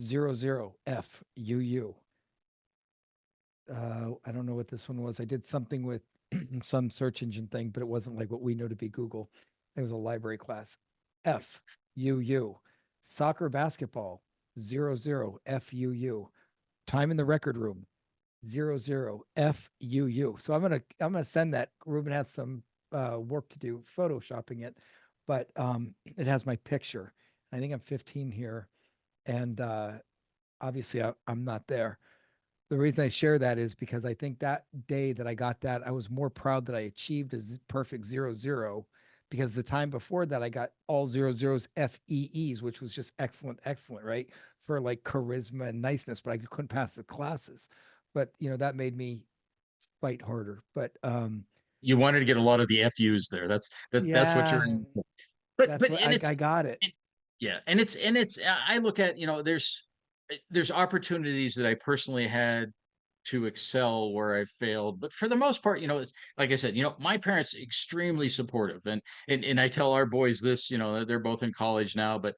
00 FUU. I don't know what this one was. I did something with some search engine thing, but it wasn't like what we know to be Google. It was a library class. FUU. Soccer basketball 00 FUU. Time in the record room 00 FUU. So I'm gonna send that. Ruben has some work to do photoshopping it, but it has my picture. I think I'm 15 here, and obviously I'm not there. The reason I share that is because I think that day that I got that, I was more proud that I achieved a perfect 00, because the time before that I got all 00s FEEs, which was just excellent, excellent, right? For like charisma and niceness, but I couldn't pass the classes. But that made me fight harder. But You wanted to get a lot of the FUs there. That's what you're yeah, in. But that's but what and I got it. yeah, and it's I look at, there's opportunities that I personally had to excel where I failed. But for the most part, it's like I said, my parents extremely supportive, and I tell our boys this, they're both in college now, but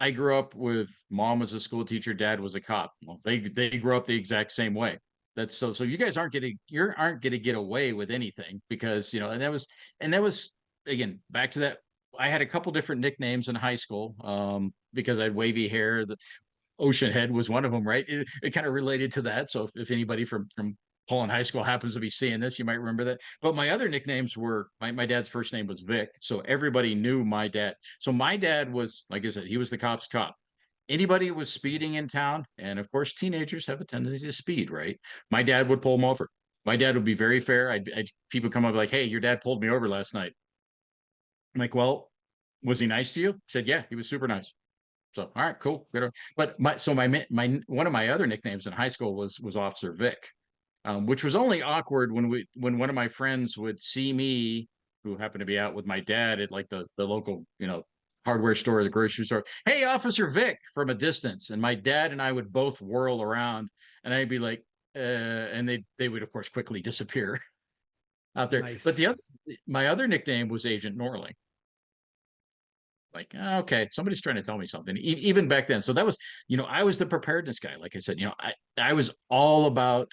I grew up with mom was a school teacher, dad was a cop. Well, they grew up the exact same way. That's so you guys aren't gonna get away with anything, because and that was again back to that. I had a couple different nicknames in high school, because I had wavy hair. Ocean Head was one of them, right? It kind of related to that. So if anybody from Paul in high school happens to be seeing this, you might remember that. But my other nicknames were my dad's first name was Vic, so everybody knew my dad. So my dad was, like I said, he was the cop's cop. Anybody who was speeding in town, and of course, teenagers have a tendency to speed, right? My dad would pull them over. My dad would be very fair. People come up like, "Hey, your dad pulled me over last night." I'm like, "Well, was he nice to you?" Said, "Yeah, he was super nice." So, all right, cool. But my one of my other nicknames in high school was Officer Vic, which was only awkward when one of my friends would see me, who happened to be out with my dad at like the local, hardware store or the grocery store. Hey, Officer Vic, from a distance, and my dad and I would both whirl around, and I'd be like, and they would of course quickly disappear out there. But Nice. my other nickname was Agent Norling. Like, okay, somebody's trying to tell me something, even back then. So that was, I was the preparedness guy. Like I said, I was all about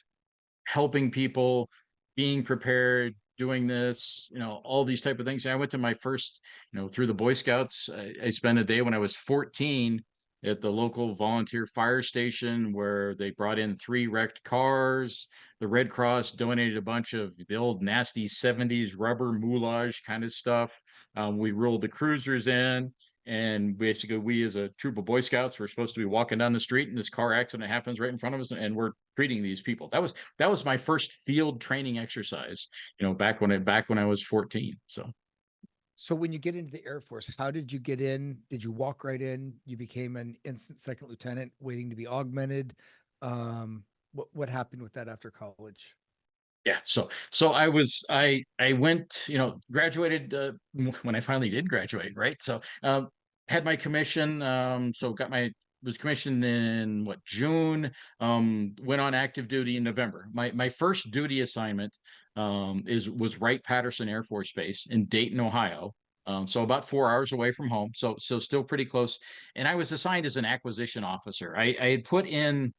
helping people, being prepared, doing this, all these type of things. I went to my first, through the Boy Scouts. I spent a day when I was 14 at the local volunteer fire station where they brought in 3 wrecked cars. The Red Cross donated a bunch of the old nasty 70s rubber moulage kind of stuff. We rolled the cruisers in. And basically, we as a troop of Boy Scouts were supposed to be walking down the street, and this car accident happens right in front of us, and we're treating these people. That was my first field training exercise, back when I was 14. So when you get into the Air Force, how did you get in? Did you walk right in? You became an instant second lieutenant waiting to be augmented. What happened with that after college? Yeah, so I went, graduated when I finally did graduate, right? So had my commission, so was commissioned in June, went on active duty in November. My first duty assignment was Wright-Patterson Air Force Base in Dayton, Ohio. So about 4 hours away from home, so still pretty close. And I was assigned as an acquisition officer. I had put in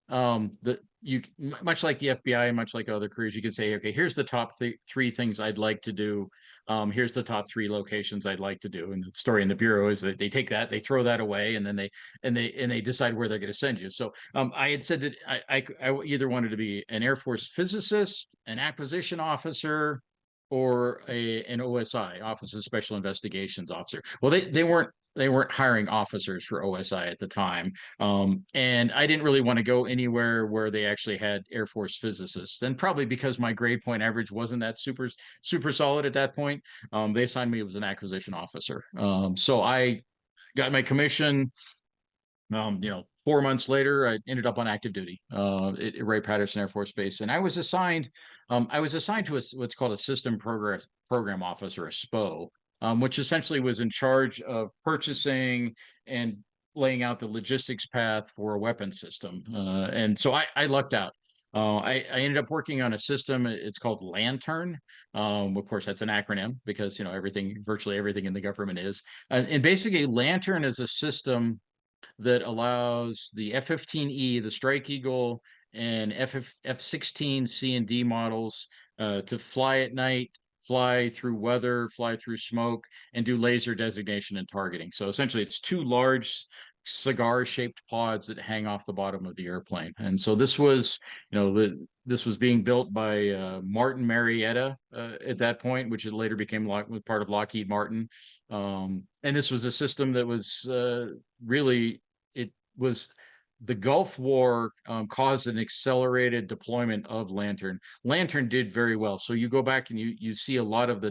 the you much like the FBI, much like other careers, you can say, okay, here's the top 3 things I'd like to do. Here's the top 3 locations I'd like to do. And the story in the Bureau is that they take that, they throw that away, and then they decide where they're going to send you. So I had said that I either wanted to be an Air Force physicist, an acquisition officer, or an OSI, Office of Special Investigations officer. Well, they weren't hiring officers for OSI at the time. And I didn't really want to go anywhere where they actually had Air Force physicists. And probably because my grade point average wasn't that super, super solid at that point, they assigned me as an acquisition officer. So I got my commission. 4 months later, I ended up on active duty at Wright-Patterson Air Force Base, and I was assigned to what's called a system program officer, a SPO, which essentially was in charge of purchasing and laying out the logistics path for a weapon system. And so I lucked out. I ended up working on a system. It's called Lantern. Of course, that's an acronym because virtually everything in the government is. And basically, Lantern is a system that allows the F-15E, the Strike Eagle, and F-16 C and D models to fly at night, fly through weather, fly through smoke, and do laser designation and targeting. So essentially, it's 2 large cigar-shaped pods that hang off the bottom of the airplane. And so this was, this was being built by Martin Marietta at that point, which it later became part of Lockheed Martin. And this was a system that was really, it was the Gulf War caused an accelerated deployment of Lantern. Lantern did very well. So you go back and you see a lot of the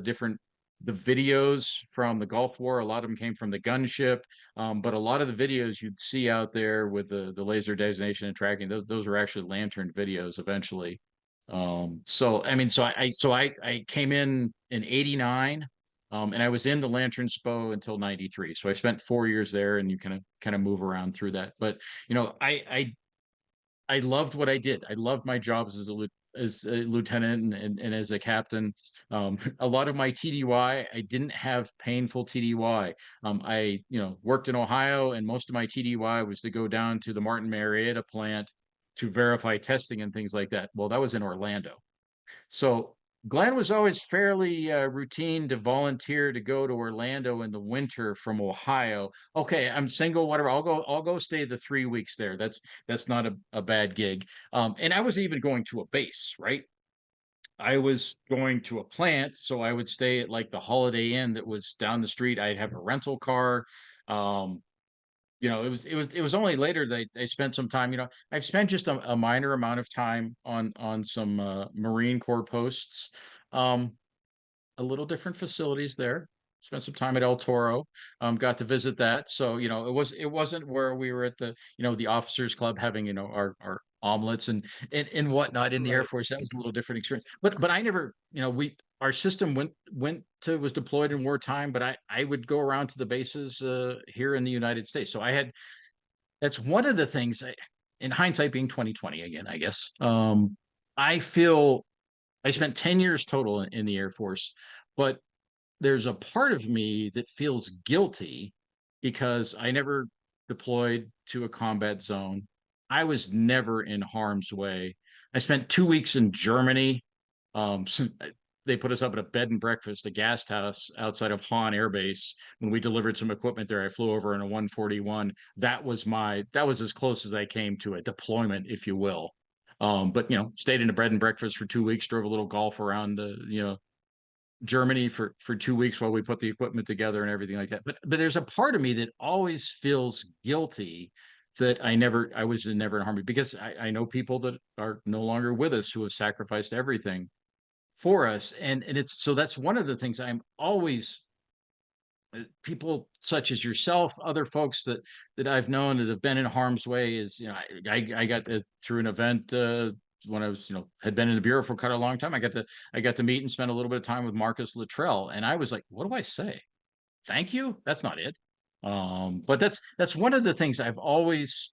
videos from the Gulf War. A lot of them came from the gunship, but a lot of the videos you'd see out there with the laser designation and tracking, those are actually Lantern videos eventually. I came in '89. And I was in the Lantern SPO until '93. So I spent 4 years there, and you kind of move around through that. But I loved what I did. I loved my jobs as a lieutenant and as a captain. A lot of my TDY, I didn't have painful TDY. I worked in Ohio, and most of my TDY was to go down to the Martin Marietta plant to verify testing and things like that. Well, that was in Orlando. So Glenn was always fairly routine to volunteer to go to Orlando in the winter from Ohio. Okay, I'm single, whatever. I'll go stay the 3 weeks there. That's not a bad gig. And I was even going to a base, right? I was going to a plant, so I would stay at like the Holiday Inn that was down the street. I'd have a rental car. Um, it was only later that I spent some time. I've spent just a minor amount of time on some Marine Corps posts. Um, a little different facilities there. Spent some time at El Toro. Got to visit that. So it wasn't where we were at the officers club having our omelets and whatnot in the Air Right. Force. That was a little different experience. But I never we our system was deployed in wartime. But I would go around to the bases here in the United States. So that's one of the things. In hindsight, being 2020 again, I guess. I feel I spent 10 years total in the Air Force, but there's a part of me that feels guilty because I never deployed to a combat zone. I was never in harm's way. I spent 2 weeks in Germany. They put us up at a bed and breakfast, a guest house outside of Hahn Air Base. When we delivered some equipment there, I flew over in a 141. That was as close as I came to a deployment, if you will. But stayed in a bed and breakfast for 2 weeks, drove a little golf around Germany for 2 weeks while we put the equipment together and everything like that. But there's a part of me that always feels guilty that I was never in harmony because I know people that are no longer with us who have sacrificed everything for us. And it's so that's one of the things I'm always people such as yourself, other folks that I've known that have been in harm's way is, I got through an event when I was, had been in the Bureau for quite a long time. I got to meet and spend a little bit of time with Marcus Luttrell, and I was like, what do I say? Thank you? That's not it. But that's one of the things I've always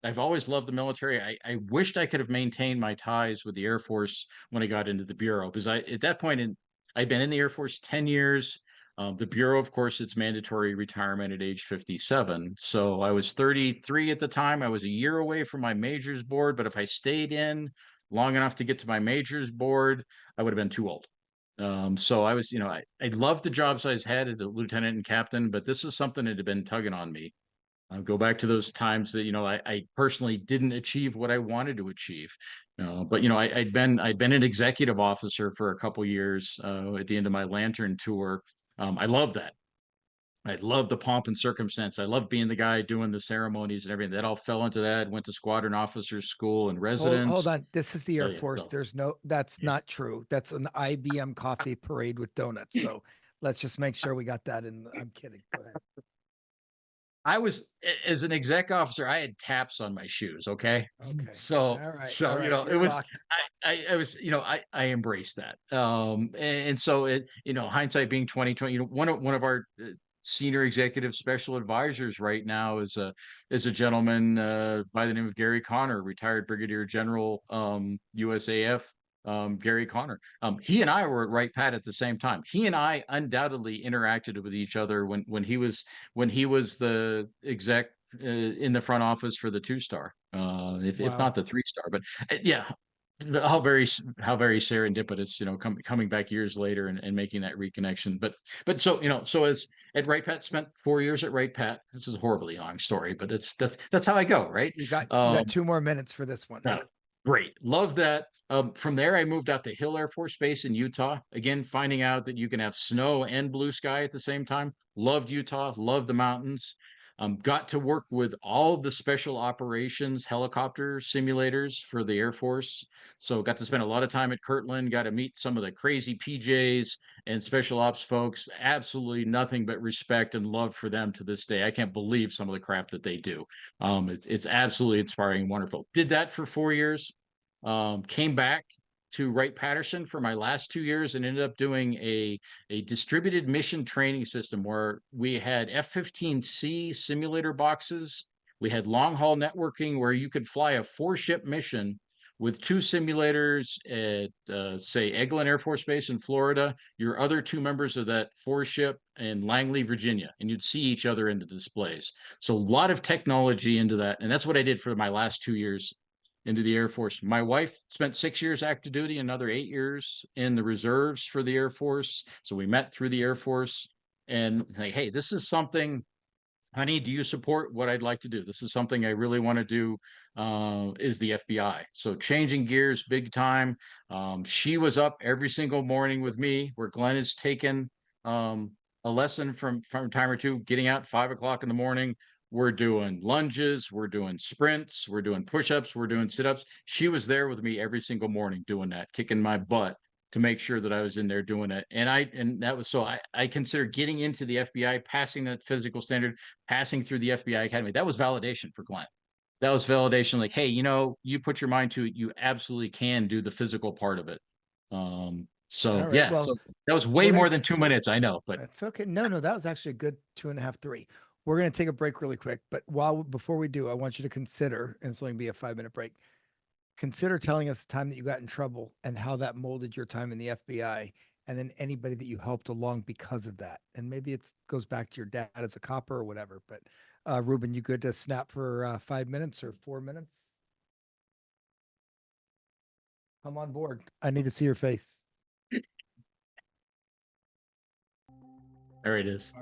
loved the military. I wished I could have maintained my ties with the Air Force when I got into the Bureau, because at that point I'd been in the Air Force 10 years. The Bureau, of course, it's mandatory retirement at age 57. So I was 33 at the time. I was a year away from my majors board, but if I stayed in long enough to get to my majors board, I would have been too old. So I was, I loved the jobs I had as a lieutenant and captain, but this is something that had been tugging on me. Go back to those times that I personally didn't achieve what I wanted to achieve. But I'd been an executive officer for a couple years at the end of my Lantern tour. I love that. I love the pomp and circumstance. I love being the guy doing the ceremonies and everything. That all fell into that. Went to squadron officers school and Hold residence. on. This is the So Air yeah, Force. so That's yeah. not true. That's an IBM coffee parade with donuts. So let's just make sure we got that in. I'm kidding. Go ahead. I was as an exec officer, I had taps on my shoes. Okay. Okay. So, All right. so, All right. it You're was, rocked. I was, I embraced that. And so hindsight being 2020, one of our senior executive special advisors right now is a gentleman by the name of Gary Connor, retired Brigadier General, USAF. Gary Connor. He and I were at Wright Pat at the same time. He and I undoubtedly interacted with each other when he was the exec in the front office for the 2-star, if Wow. not the 3-star. But yeah, how very serendipitous, coming back years later and making that reconnection. But so as at Wright Pat, spent 4 years at Wright Pat. This is a horribly long story, but that's how I go, right? You got 2 more minutes for this one. Uh, Great. Love that. From there, I moved out to Hill Air Force Base in Utah. Again, finding out that you can have snow and blue sky at the same time. Loved Utah, loved the mountains. Got to work with all of the special operations helicopter simulators for the Air Force. So got to spend a lot of time at Kirtland, got to meet some of the crazy PJs and special ops folks. Absolutely nothing but respect and love for them to this day. I can't believe some of the crap that they do. It's absolutely inspiring and wonderful. Did that for 4 years. Came back to Wright-Patterson for my last 2 years and ended up doing a distributed mission training system where we had F-15C simulator boxes. We had long haul networking where you could fly a 4-ship mission with 2 simulators at, say, Eglin Air Force Base in Florida, your other 2 members of that 4-ship in Langley, Virginia, and you'd see each other in the displays. So a lot of technology into that. And that's what I did for my last 2 years into the Air Force. My wife spent 6 years active duty, another 8 years in the reserves for the Air Force. So we met through the Air Force and like, hey, this is something, honey, do you support what I'd like to do? This is something I really want to do, is the FBI. So changing gears big time. She was up every single morning with me where Glenn has taken a lesson from time or two, getting out 5 o'clock in the morning. We're doing lunges, we're doing sprints, we're doing push-ups, we're doing sit-ups. She was there with me every single morning doing that, kicking my butt to make sure that I was in there doing it. And that was, so I consider getting into the FBI, passing that physical standard, passing through the FBI Academy. That was validation for Glenn. That was validation, like, hey, you put your mind to it, you absolutely can do the physical part of it. All So right. yeah, Well, so that was we're way gonna. more than 2 minutes, I know, but That's okay. No, no, that was actually a good 2.5, 3. We're gonna take a break really quick, but before we do, I want you to consider, and it's only gonna be a 5-minute break. Consider telling us the time that you got in trouble and how that molded your time in the FBI, and then anybody that you helped along because of that. And maybe it goes back to your dad as a copper or whatever. But Ruben, you good to snap for 5 minutes or 4 minutes? Come on board. I need to see your face. there it is.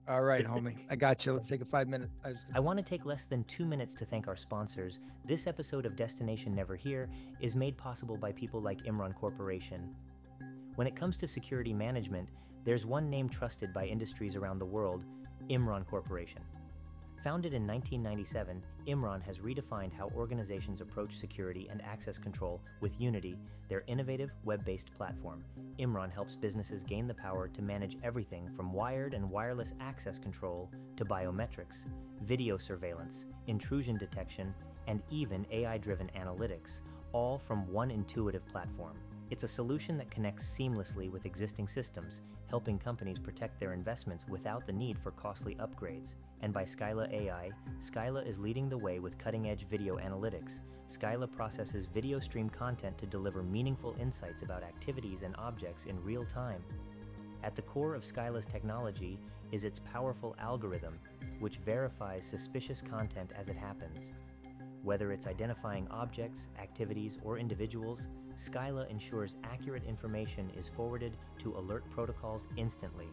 All right, homie. I got you. Let's take a 5 minute. I want to take less than 2 minutes to thank our sponsors. This episode of Destination Never Here is made possible by people like Imran Corporation. When it comes to security management, there's one name trusted by industries around the world, Imran Corporation. Founded in 1997, Imran has redefined how organizations approach security and access control with Unity, their innovative web-based platform. Imran helps businesses gain the power to manage everything from wired and wireless access control to biometrics, video surveillance, intrusion detection, and even AI-driven analytics, all from one intuitive platform. It's a solution that connects seamlessly with existing systems, helping companies protect their investments without the need for costly upgrades. And by Scylla AI, Scylla is leading the way with cutting-edge video analytics. Scylla processes video stream content to deliver meaningful insights about activities and objects in real time. At the core of Scylla's technology is its powerful algorithm, which verifies suspicious content as it happens. Whether it's identifying objects, activities, or individuals, Scylla ensures accurate information is forwarded to alert protocols instantly.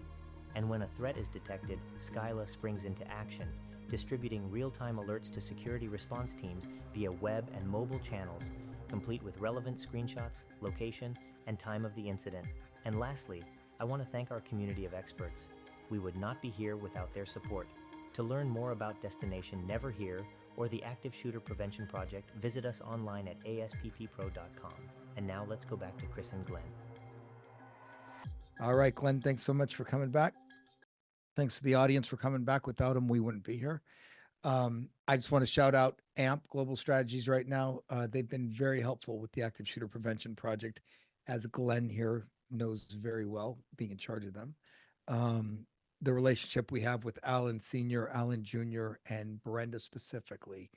And when a threat is detected, Scylla springs into action, distributing real-time alerts to security response teams via web and mobile channels, complete with relevant screenshots, location, and time of the incident. And lastly, I want to thank our community of experts. We would not be here without their support. To learn more about Destination Never Here or the Active Shooter Prevention Project, visit us online at asppro.com. And now let's go back to Chris and Glenn. All right, Glenn, thanks so much for coming back. Thanks to the audience for coming back. Without them, we wouldn't be here. I just want to shout out AMP Global Strategies right now. They've been very helpful with the Active Shooter Prevention Project, as Glenn here knows very well, being in charge of them. The relationship we have with Alan Sr., Alan Jr., and Brenda specifically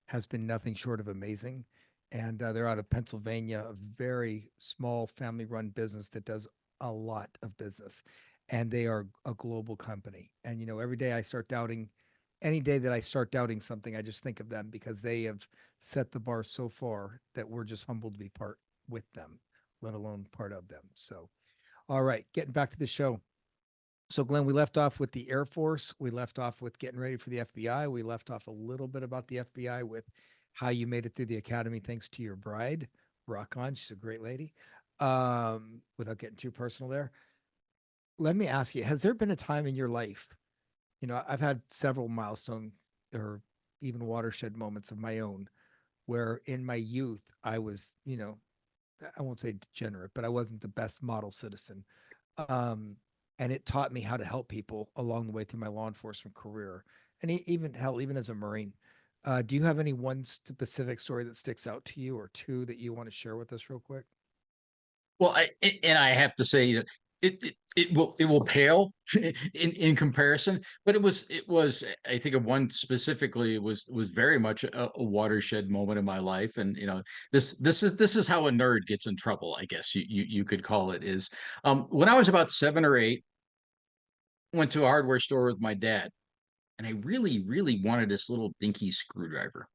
has been nothing short of amazing. And they're out of Pennsylvania, a very small family-run business that does a lot of business. And they are a global company. And, every day I start doubting, any day that I start doubting something, I just think of them because they have set the bar so far that we're just humbled to be part with them, let alone part of them. So, all right, getting back to the show. So, Glenn, we left off with the Air Force. We left off with getting ready for the FBI. We left off a little bit about the FBI with how you made it through the academy thanks to your bride. Rock on. She's a great lady. Without getting too personal there. Let me ask you, has there been a time in your life, I've had several milestone or even watershed moments of my own where in my youth I was, I won't say degenerate, but I wasn't the best model citizen. Um, and it taught me how to help people along the way through my law enforcement career, and even hell, even as a Marine. Do you have any one specific story that sticks out to you, or two that you want to share with us real quick? Well, and I have to say that it will pale in comparison, but it was I think of one specifically was very much a watershed moment in my life, and this is how a nerd gets in trouble, I guess you could call it, is when I was about 7 or 8, went to a hardware store with my dad, and I really wanted this little dinky screwdriver.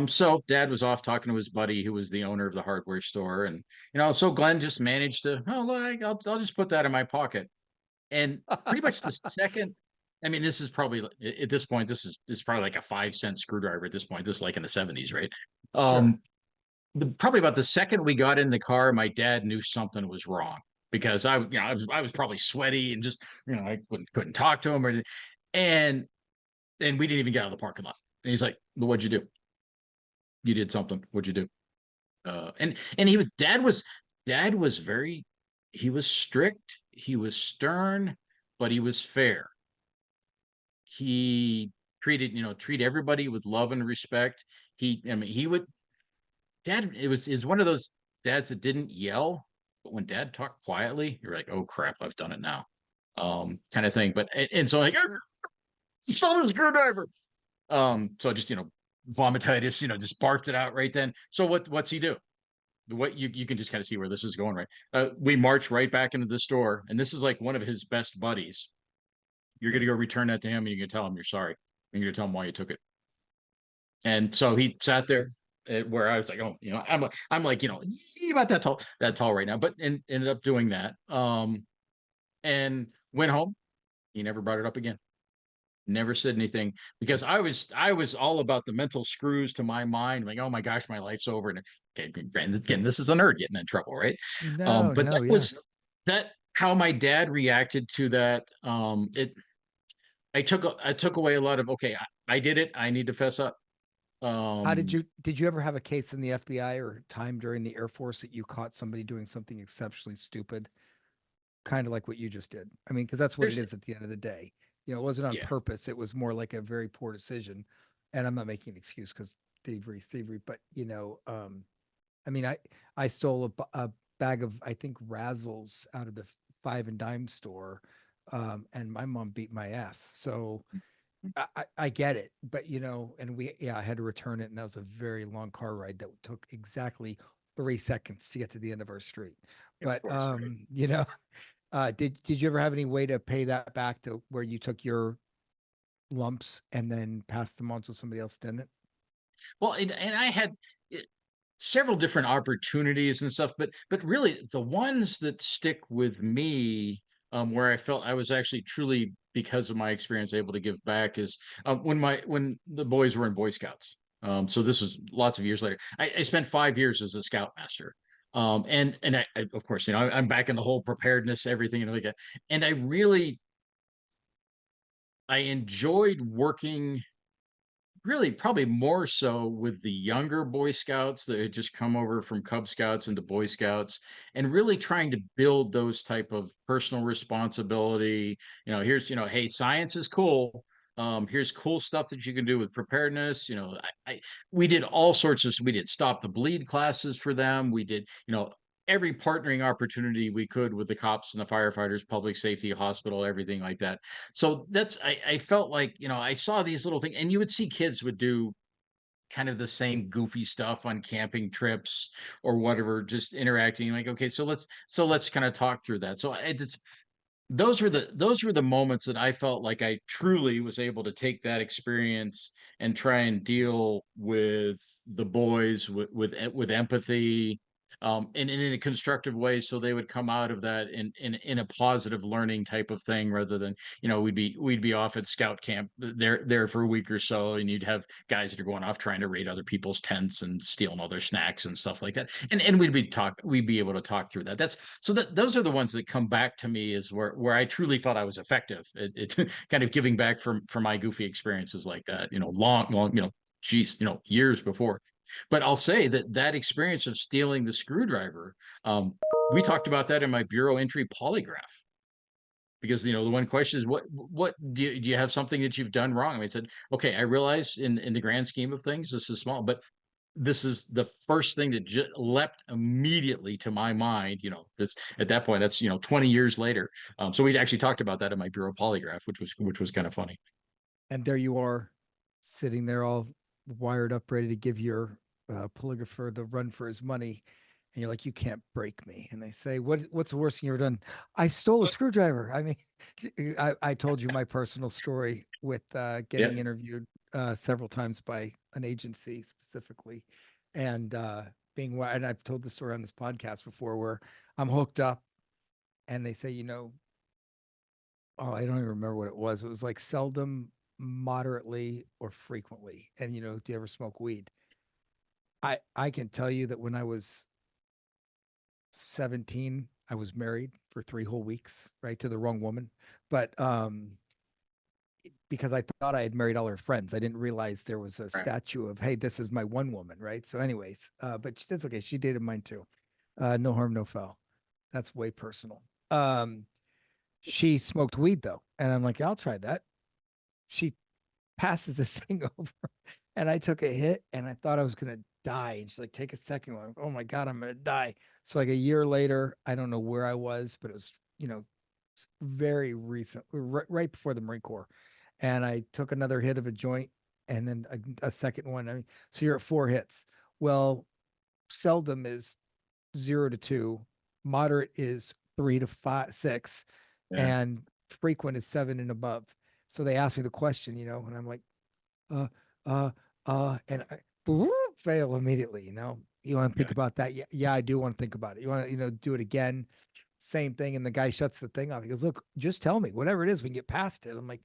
So dad was off talking to his buddy who was the owner of the hardware store. And, so Glenn just managed to, oh, look, I'll just put that in my pocket. And pretty much the second, I mean, this is probably at this point, this is probably like a 5-cent screwdriver at this point. This is like in the 70s, right? Sure. Probably about the second we got in the car, my dad knew something was wrong because I was probably sweaty and just, I couldn't talk to him and we didn't even get out of the parking lot. And he's like, well, what'd you do? You did something. What'd you do? And dad was very, he was strict, he was stern, but he was fair. He treat everybody with love and respect. He would, dad, is one of those dads that didn't yell, but when dad talked quietly, you're like, oh crap, I've done it now. Kind of thing. But and so like, son of a screwdriver. So just vomititis, just barfed it out right then. So what's he do? What you can just kind of see where this is going, right? We march right back into the store, and this is like one of his best buddies. You're gonna go return that to him, and you're gonna tell him you're sorry. And you're gonna tell him why you took it. And so he sat there where I was like, oh, I'm like, you're about that tall right now, but ended up doing that. And went home. He never brought it up again. Never said anything because I was all about the mental screws to my mind, like, oh my gosh, my life's over. And okay, again, this is a nerd getting in trouble, right? No, But no, that yeah. was that how my dad reacted to that. I took away a lot of, okay, I did it. I need to fess up. How Um, did you ever have a case in the FBI or time during the Air Force that you caught somebody doing something exceptionally stupid, kind of like what you just did? I mean, because that's what it there's is at the end of the day. It wasn't on yeah, purpose. It was more like a very poor decision. And I'm not making an excuse because thievery, but I mean, I stole a bag of, I think, Razzles out of the five and dime store, and my mom beat my ass. So I get it, but and I had to return it, and that was a very long car ride that took exactly 3 seconds to get to the end of our street. of But course, right. did you ever have any way to pay that back to where you took your lumps and then passed them on so somebody else didn't? Well, and I had eh, several different opportunities and stuff, but really the ones that stick with me, where I felt I was actually truly, because of my experience, able to give back is when the boys were in Boy Scouts. So this was lots of years later. I spent 5 years as a scoutmaster. And of course, I'm back in the whole preparedness, everything and like that. And I enjoyed working really probably more so with the younger Boy Scouts that had just come over from Cub Scouts into Boy Scouts, and really trying to build those type of personal responsibility. Here's, hey, science is cool. Here's cool stuff that you can do with preparedness. We did all sorts of, we did stop the bleed classes for them. We did, every partnering opportunity we could with the cops and the firefighters, public safety, hospital, everything like that. So I felt like, I saw these little things, and you would see kids would do kind of the same goofy stuff on camping trips or whatever, just interacting like, okay, so let's kind of talk through that. So those were the moments that I felt like I truly was able to take that experience and try and deal with the boys with empathy, and in a constructive way, so they would come out of that in a positive learning type of thing, rather than, we'd be off at scout camp there for a week or so, and you'd have guys that are going off trying to raid other people's tents and stealing all their snacks and stuff like that, and we'd be able to talk through that. Those are the ones that come back to me, is where I truly felt I was effective at kind of giving back for my goofy experiences like that, long, geez, years before. But I'll say that experience of stealing the screwdriver, we talked about that in my bureau entry polygraph, because the one question is, what do you have something that you've done wrong? I said, okay, I realize in the grand scheme of things this is small, but this is the first thing that leapt immediately to my mind. This, at that point, that's 20 years later. So we actually talked about that in my bureau polygraph, which was kind of funny. And there you are, sitting there all wired up, ready to give your polygrapher the run for his money. And you're like, you can't break me. And they say, what's the worst thing you ever done? I stole a screwdriver. I mean, I told you my personal story with Yeah. getting interviewed several times by an agency specifically, and and I've told the story on this podcast before where I'm hooked up, and they say, oh, I don't even remember what it was. It was like seldom, moderately, or frequently. And do you ever smoke weed? I can tell you that when I was 17, I was married for 3 whole weeks, right, to the wrong woman. But because I thought I had married all her friends, I didn't realize there was a Right. statue of, hey, this is my one woman, right? So, anyways, but that's okay. She dated mine too. No harm, no foul. That's way personal. She smoked weed though, and I'm like, I'll try that. She passes this thing over, and I took a hit, and I thought I was gonna die. And she's like, take a second one. Oh my god, I'm gonna die. So like a year later, I don't know where I was, but it was very recent, right before the Marine Corps, and I took another hit of a joint, and then a second one. I mean, so you're at 4 hits. Well, seldom is 0 to 2, moderate is 3 to 6, Yeah. and frequent is 7 and above. So they asked me the question, and I'm like, uh, and I fail immediately. You want to think Yeah. about that? Yeah, yeah, I do want to think about it. You want to, do it again? Same thing. And the guy shuts the thing off. He goes, look, just tell me whatever it is. We can get past it. I'm like,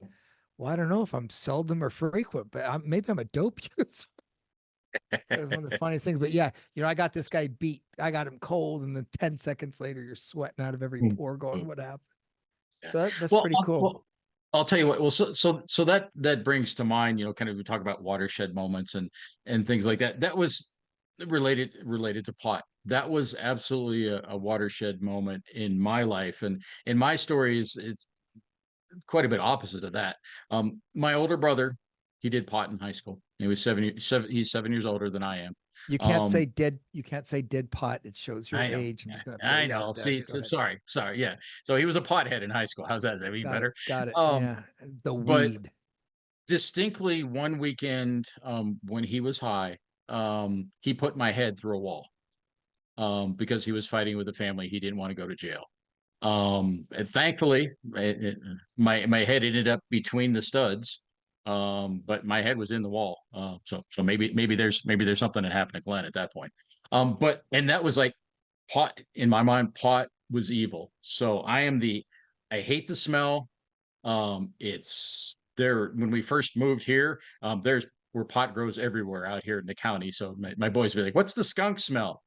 well, I don't know if I'm seldom or frequent, but maybe I'm a dope user. It was one of the funniest things. But yeah, I got this guy beat. I got him cold, and then 10 seconds later, you're sweating out of every pore, going, "What happened?" Yeah. So that's Well, pretty cool. I'll tell you what. Well, so that brings to mind, kind of we talk about watershed moments and things like that. That was related to pot. That was absolutely a watershed moment in my life, and in my story is quite a bit opposite of that. My older brother, he did pot in high school. He was he's 7 years older than I am. You can't Um, say did. You can't say did pot. It shows your I know. age. I'm just gonna throw I you out know. there. See, Go ahead. sorry. Yeah. So he was a pothead in high school. How's that? Is that any Got it. better? Got it. Um, Yeah. The but weed. distinctly one weekend, when he was high, he put my head through a wall, because he was fighting with a family. He didn't want to go to jail. And thankfully, my head ended up between the studs. But my head was in the wall. So maybe there's something that happened to Glenn at that point. And that was like pot in my mind. Pot was evil. So I hate the smell. It's there when we first moved here. There's where pot grows everywhere out here in the county. So my boys would be like, "What's the skunk smell?"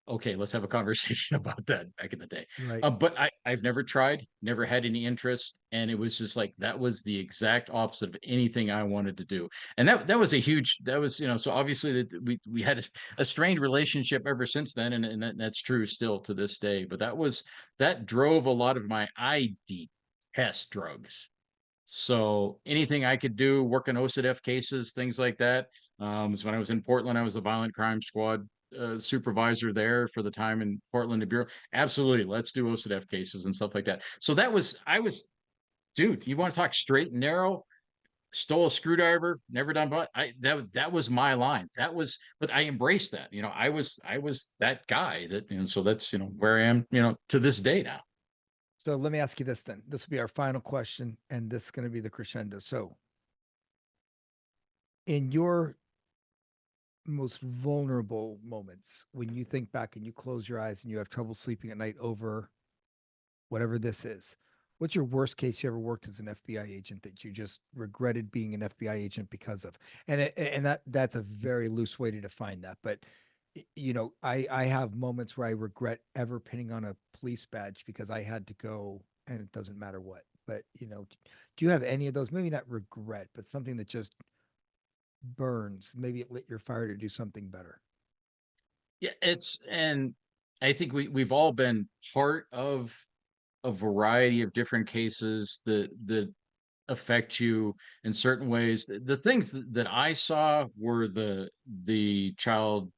Okay, let's have a conversation about that back in the day. Right. But I've never tried, never had any interest, and it was just like that was the exact opposite of anything I wanted to do. And that was a huge that was so obviously that we had a strained relationship ever since then, and that's true still to this day. But that drove a lot of my I detest drugs. So anything I could do, working OCDF cases, things like that. So when I was in Portland, I was the violent crime squad supervisor there for the time in Portland Bureau. Absolutely, let's do OCDF cases and stuff like that. So dude. You want to talk straight and narrow? Stole a screwdriver, never done, but that was my line. But I embraced that. I was that guy that, so that's where I am, to this day now. So let me ask you this then. This will be our final question, and this is going to be the crescendo. So, in your most vulnerable moments, when you think back and you close your eyes and you have trouble sleeping at night over whatever this is, what's your worst case you ever worked as an FBI agent that you just regretted being an FBI agent because of? And that's a very loose way to define that, but I have moments where I regret ever pinning on a police badge because I had to go, and it doesn't matter what. But do you have any of those? Maybe not regret, but something that just burns. Maybe it lit your fire to do something better. Yeah, and I think we've all been part of a variety of different cases that affect you in certain ways. The things that I saw were the child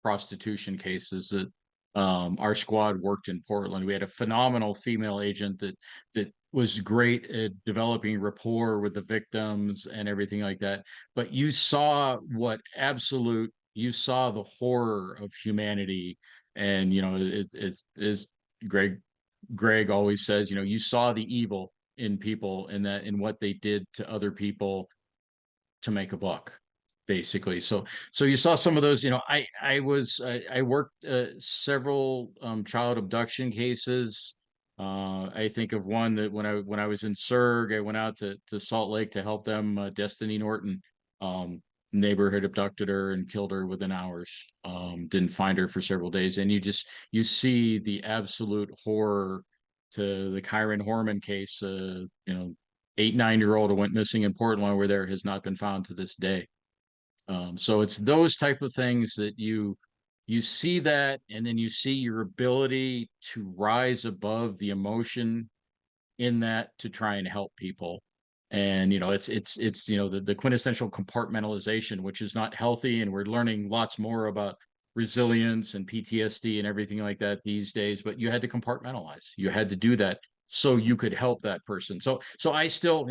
prostitution cases that our squad worked in Portland. We had a phenomenal female agent that was great at developing rapport with the victims and everything like that. But you saw the horror of humanity, and it is Greg always says, you saw the evil in people and that in what they did to other people to make a buck, basically. So you saw some of those. I worked several child abduction cases. I think of one that when I was in Surg, I went out to Salt Lake to help them. Destiny Norton, um, neighbor had abducted her and killed her within hours. Didn't find her for several days, and you see the absolute horror to the Kyron Horman case. 8, 9-year-old who went missing in Portland over there has not been found to this day. So it's those type of things that you see that, and then you see your ability to rise above the emotion in that to try and help people. And it's the quintessential compartmentalization, which is not healthy, and we're learning lots more about resilience and PTSD and everything like that these days. But you had to compartmentalize. You had to do that so you could help that person. So I still,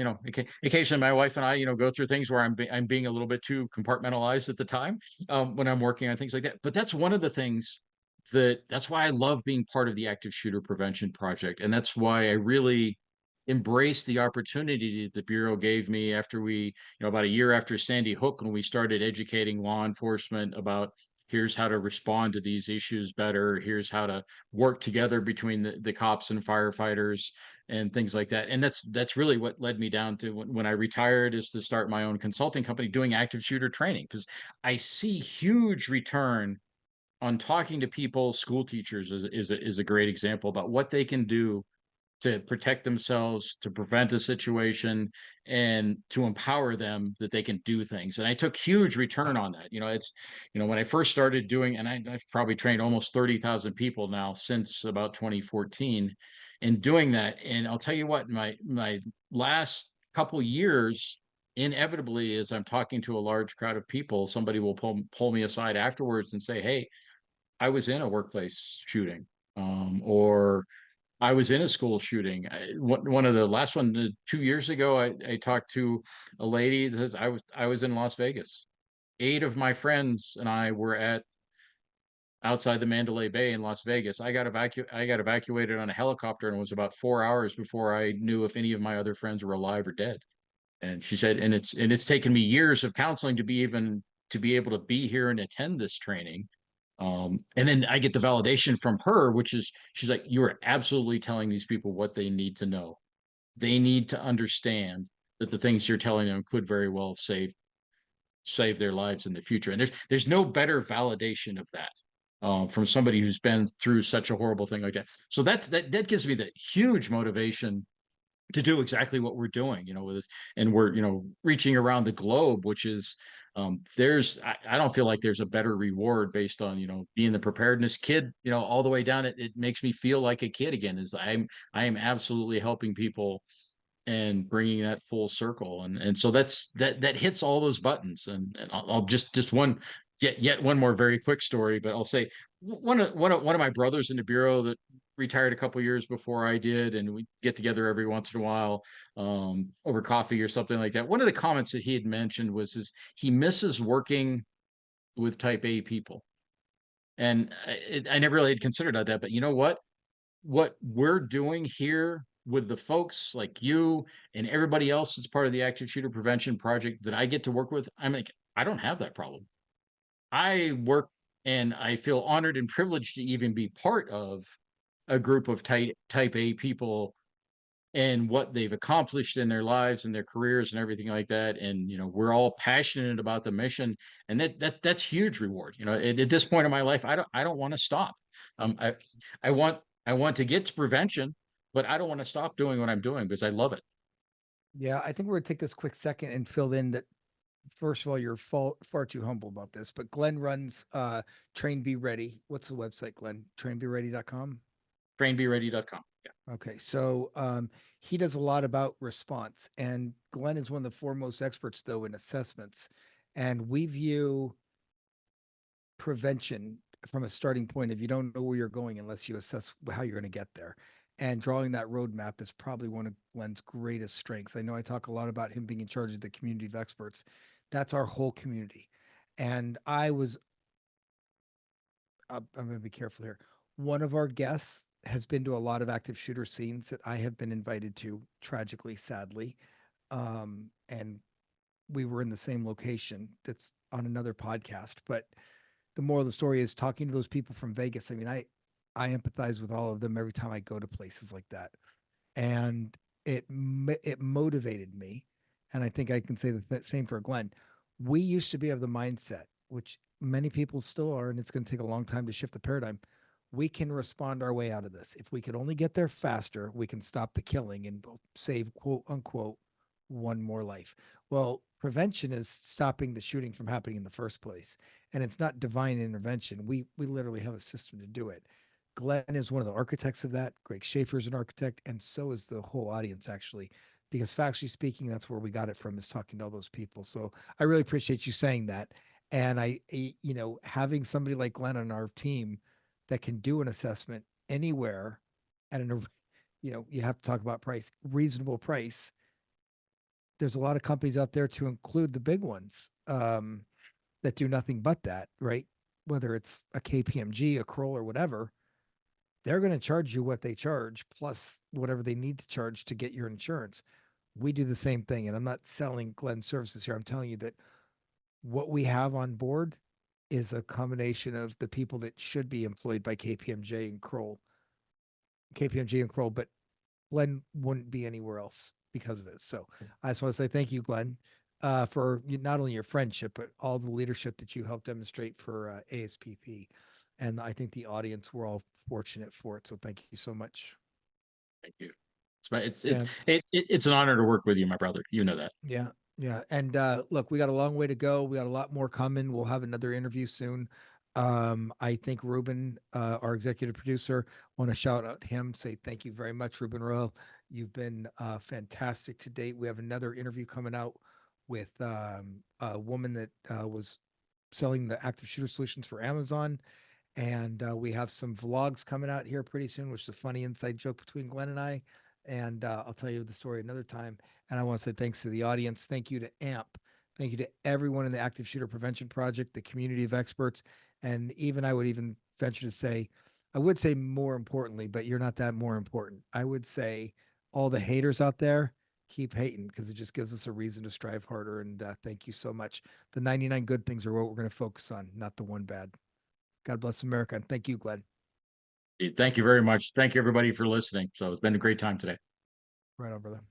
occasionally my wife and I, go through things where I'm being a little bit too compartmentalized at the time, when I'm working on things like that. But that's one of the things that's why I love being part of the active shooter prevention project. And that's why I really embraced the opportunity that the Bureau gave me after about a year after Sandy Hook, when we started educating law enforcement about here's how to respond to these issues better. Here's how to work together between the cops and firefighters and things like that. And that's really what led me down to when I retired, is to start my own consulting company doing active shooter training, because I see huge return on talking to people. School teachers is a great example about what they can do to protect themselves, to prevent a situation, and to empower them that they can do things. And I took huge return on that. When I first started doing, and I've probably trained almost 30,000 people now since about 2014 in doing that. And I'll tell you what, my last couple years, inevitably, as I'm talking to a large crowd of people, somebody will pull me aside afterwards and say, "Hey, I was in a workplace shooting, or I was in a school shooting." One of the last one, 2 years ago, I talked to a lady that says, I was in Las Vegas. 8 of my friends and I were at outside the Mandalay Bay in Las Vegas. I got evacuated on a helicopter, and it was about 4 hours before I knew if any of my other friends were alive or dead. And she said, and it's taken me years of counseling to be able to be here and attend this training. And then I get the validation from her, which is, she's like, "You are absolutely telling these people what they need to know. They need to understand that the things you're telling them could very well save their lives in the future." And there's no better validation of that, from somebody who's been through such a horrible thing like that. So that gives me the huge motivation to do exactly what we're doing, with this. And we're, reaching around the globe, which is, I don't feel like there's a better reward based on, being the preparedness kid, all the way down. It makes me feel like a kid again, is I am absolutely helping people and bringing that full circle. And so that hits all those buttons. And I'll just one, yet one more very quick story, but I'll say one of my brothers in the Bureau that retired a couple years before I did, and we get together every once in a while, over coffee or something like that. One of the comments that he had mentioned was he misses working with type A people. And I never really had considered that, but you know what we're doing here with the folks like you and everybody else that's part of the active shooter prevention project that I get to work with, I'm like, I don't have that problem. I work, and I feel honored and privileged to even be part of a group of type A people and what they've accomplished in their lives and their careers and everything like that. And we're all passionate about the mission, and that's huge reward. At this point in my life, I don't want to stop. I I want I want to get to prevention, but I don't want to stop doing what I'm doing because I love it. Yeah, I think we're gonna take this quick second and fill in that. First of all, you're far too humble about this, but Glenn runs Train Be Ready. What's the website, Glenn? Trainbeready.com. Trainbeready.com. Yeah. Okay, so he does a lot about response, and Glenn is one of the foremost experts, though, in assessments. And we view prevention from a starting point of, you don't know where you're going unless you assess how you're going to get there. And drawing that roadmap is probably one of Glenn's greatest strengths. I know I talk a lot about him being in charge of the community of experts. That's our whole community. And I'm going to be careful here. One of our guests has been to a lot of active shooter scenes that I have been invited to, tragically, sadly. And we were in the same location. That's on another podcast. But the moral of the story is talking to those people from Vegas. I mean, I empathize with all of them every time I go to places like that, and it motivated me. And I think I can say the same for Glenn. We used to be of the mindset, which many people still are, and it's going to take a long time to shift the paradigm. We can respond our way out of this. If we could only get there faster, we can stop the killing and save, quote unquote, one more life. Well, prevention is stopping the shooting from happening in the first place. And it's not divine intervention. We literally have a system to do it. Glenn is one of the architects of that. Greg Schaefer is an architect, and so is the whole audience, actually, because factually speaking, that's where we got it from, is talking to all those people. So I really appreciate you saying that. And having somebody like Glenn on our team that can do an assessment anywhere at you have to talk about price, reasonable price. There's a lot of companies out there, to include the big ones, that do nothing but that, right? Whether it's a KPMG, a Kroll, or whatever, they're going to charge you what they charge plus whatever they need to charge to get your insurance. We do the same thing. And I'm not selling Glenn services here. I'm telling you that what we have on board is a combination of the people that should be employed by KPMG and Kroll, but Glenn wouldn't be anywhere else because of it. So I just want to say thank you, Glenn, for not only your friendship, but all the leadership that you helped demonstrate for ASPP. And I think the audience, we're all fortunate for it. So thank you so much. Thank you. It's an honor to work with you, my brother. You know that. Yeah. Yeah. And look, we got a long way to go. We got a lot more coming. We'll have another interview soon. I think Ruben, our executive producer, want to shout out him, say thank you very much, Ruben Roel. You've been fantastic to date. We have another interview coming out with a woman that was selling the active shooter solutions for Amazon. And we have some vlogs coming out here pretty soon, which is a funny inside joke between Glenn and I. And I'll tell you the story another time. And I want to say thanks to the audience. Thank you to AMP. Thank you to everyone in the Active Shooter Prevention Project, the community of experts. And I would even venture to say, I would say more importantly, but you're not that more important. I would say all the haters out there, keep hating, because it just gives us a reason to strive harder. And thank you so much. The 99 good things are what we're going to focus on, not the one bad. God bless America. And thank you, Glenn. Thank you very much. Thank you, everybody, for listening. So it's been a great time today. Right on, brother.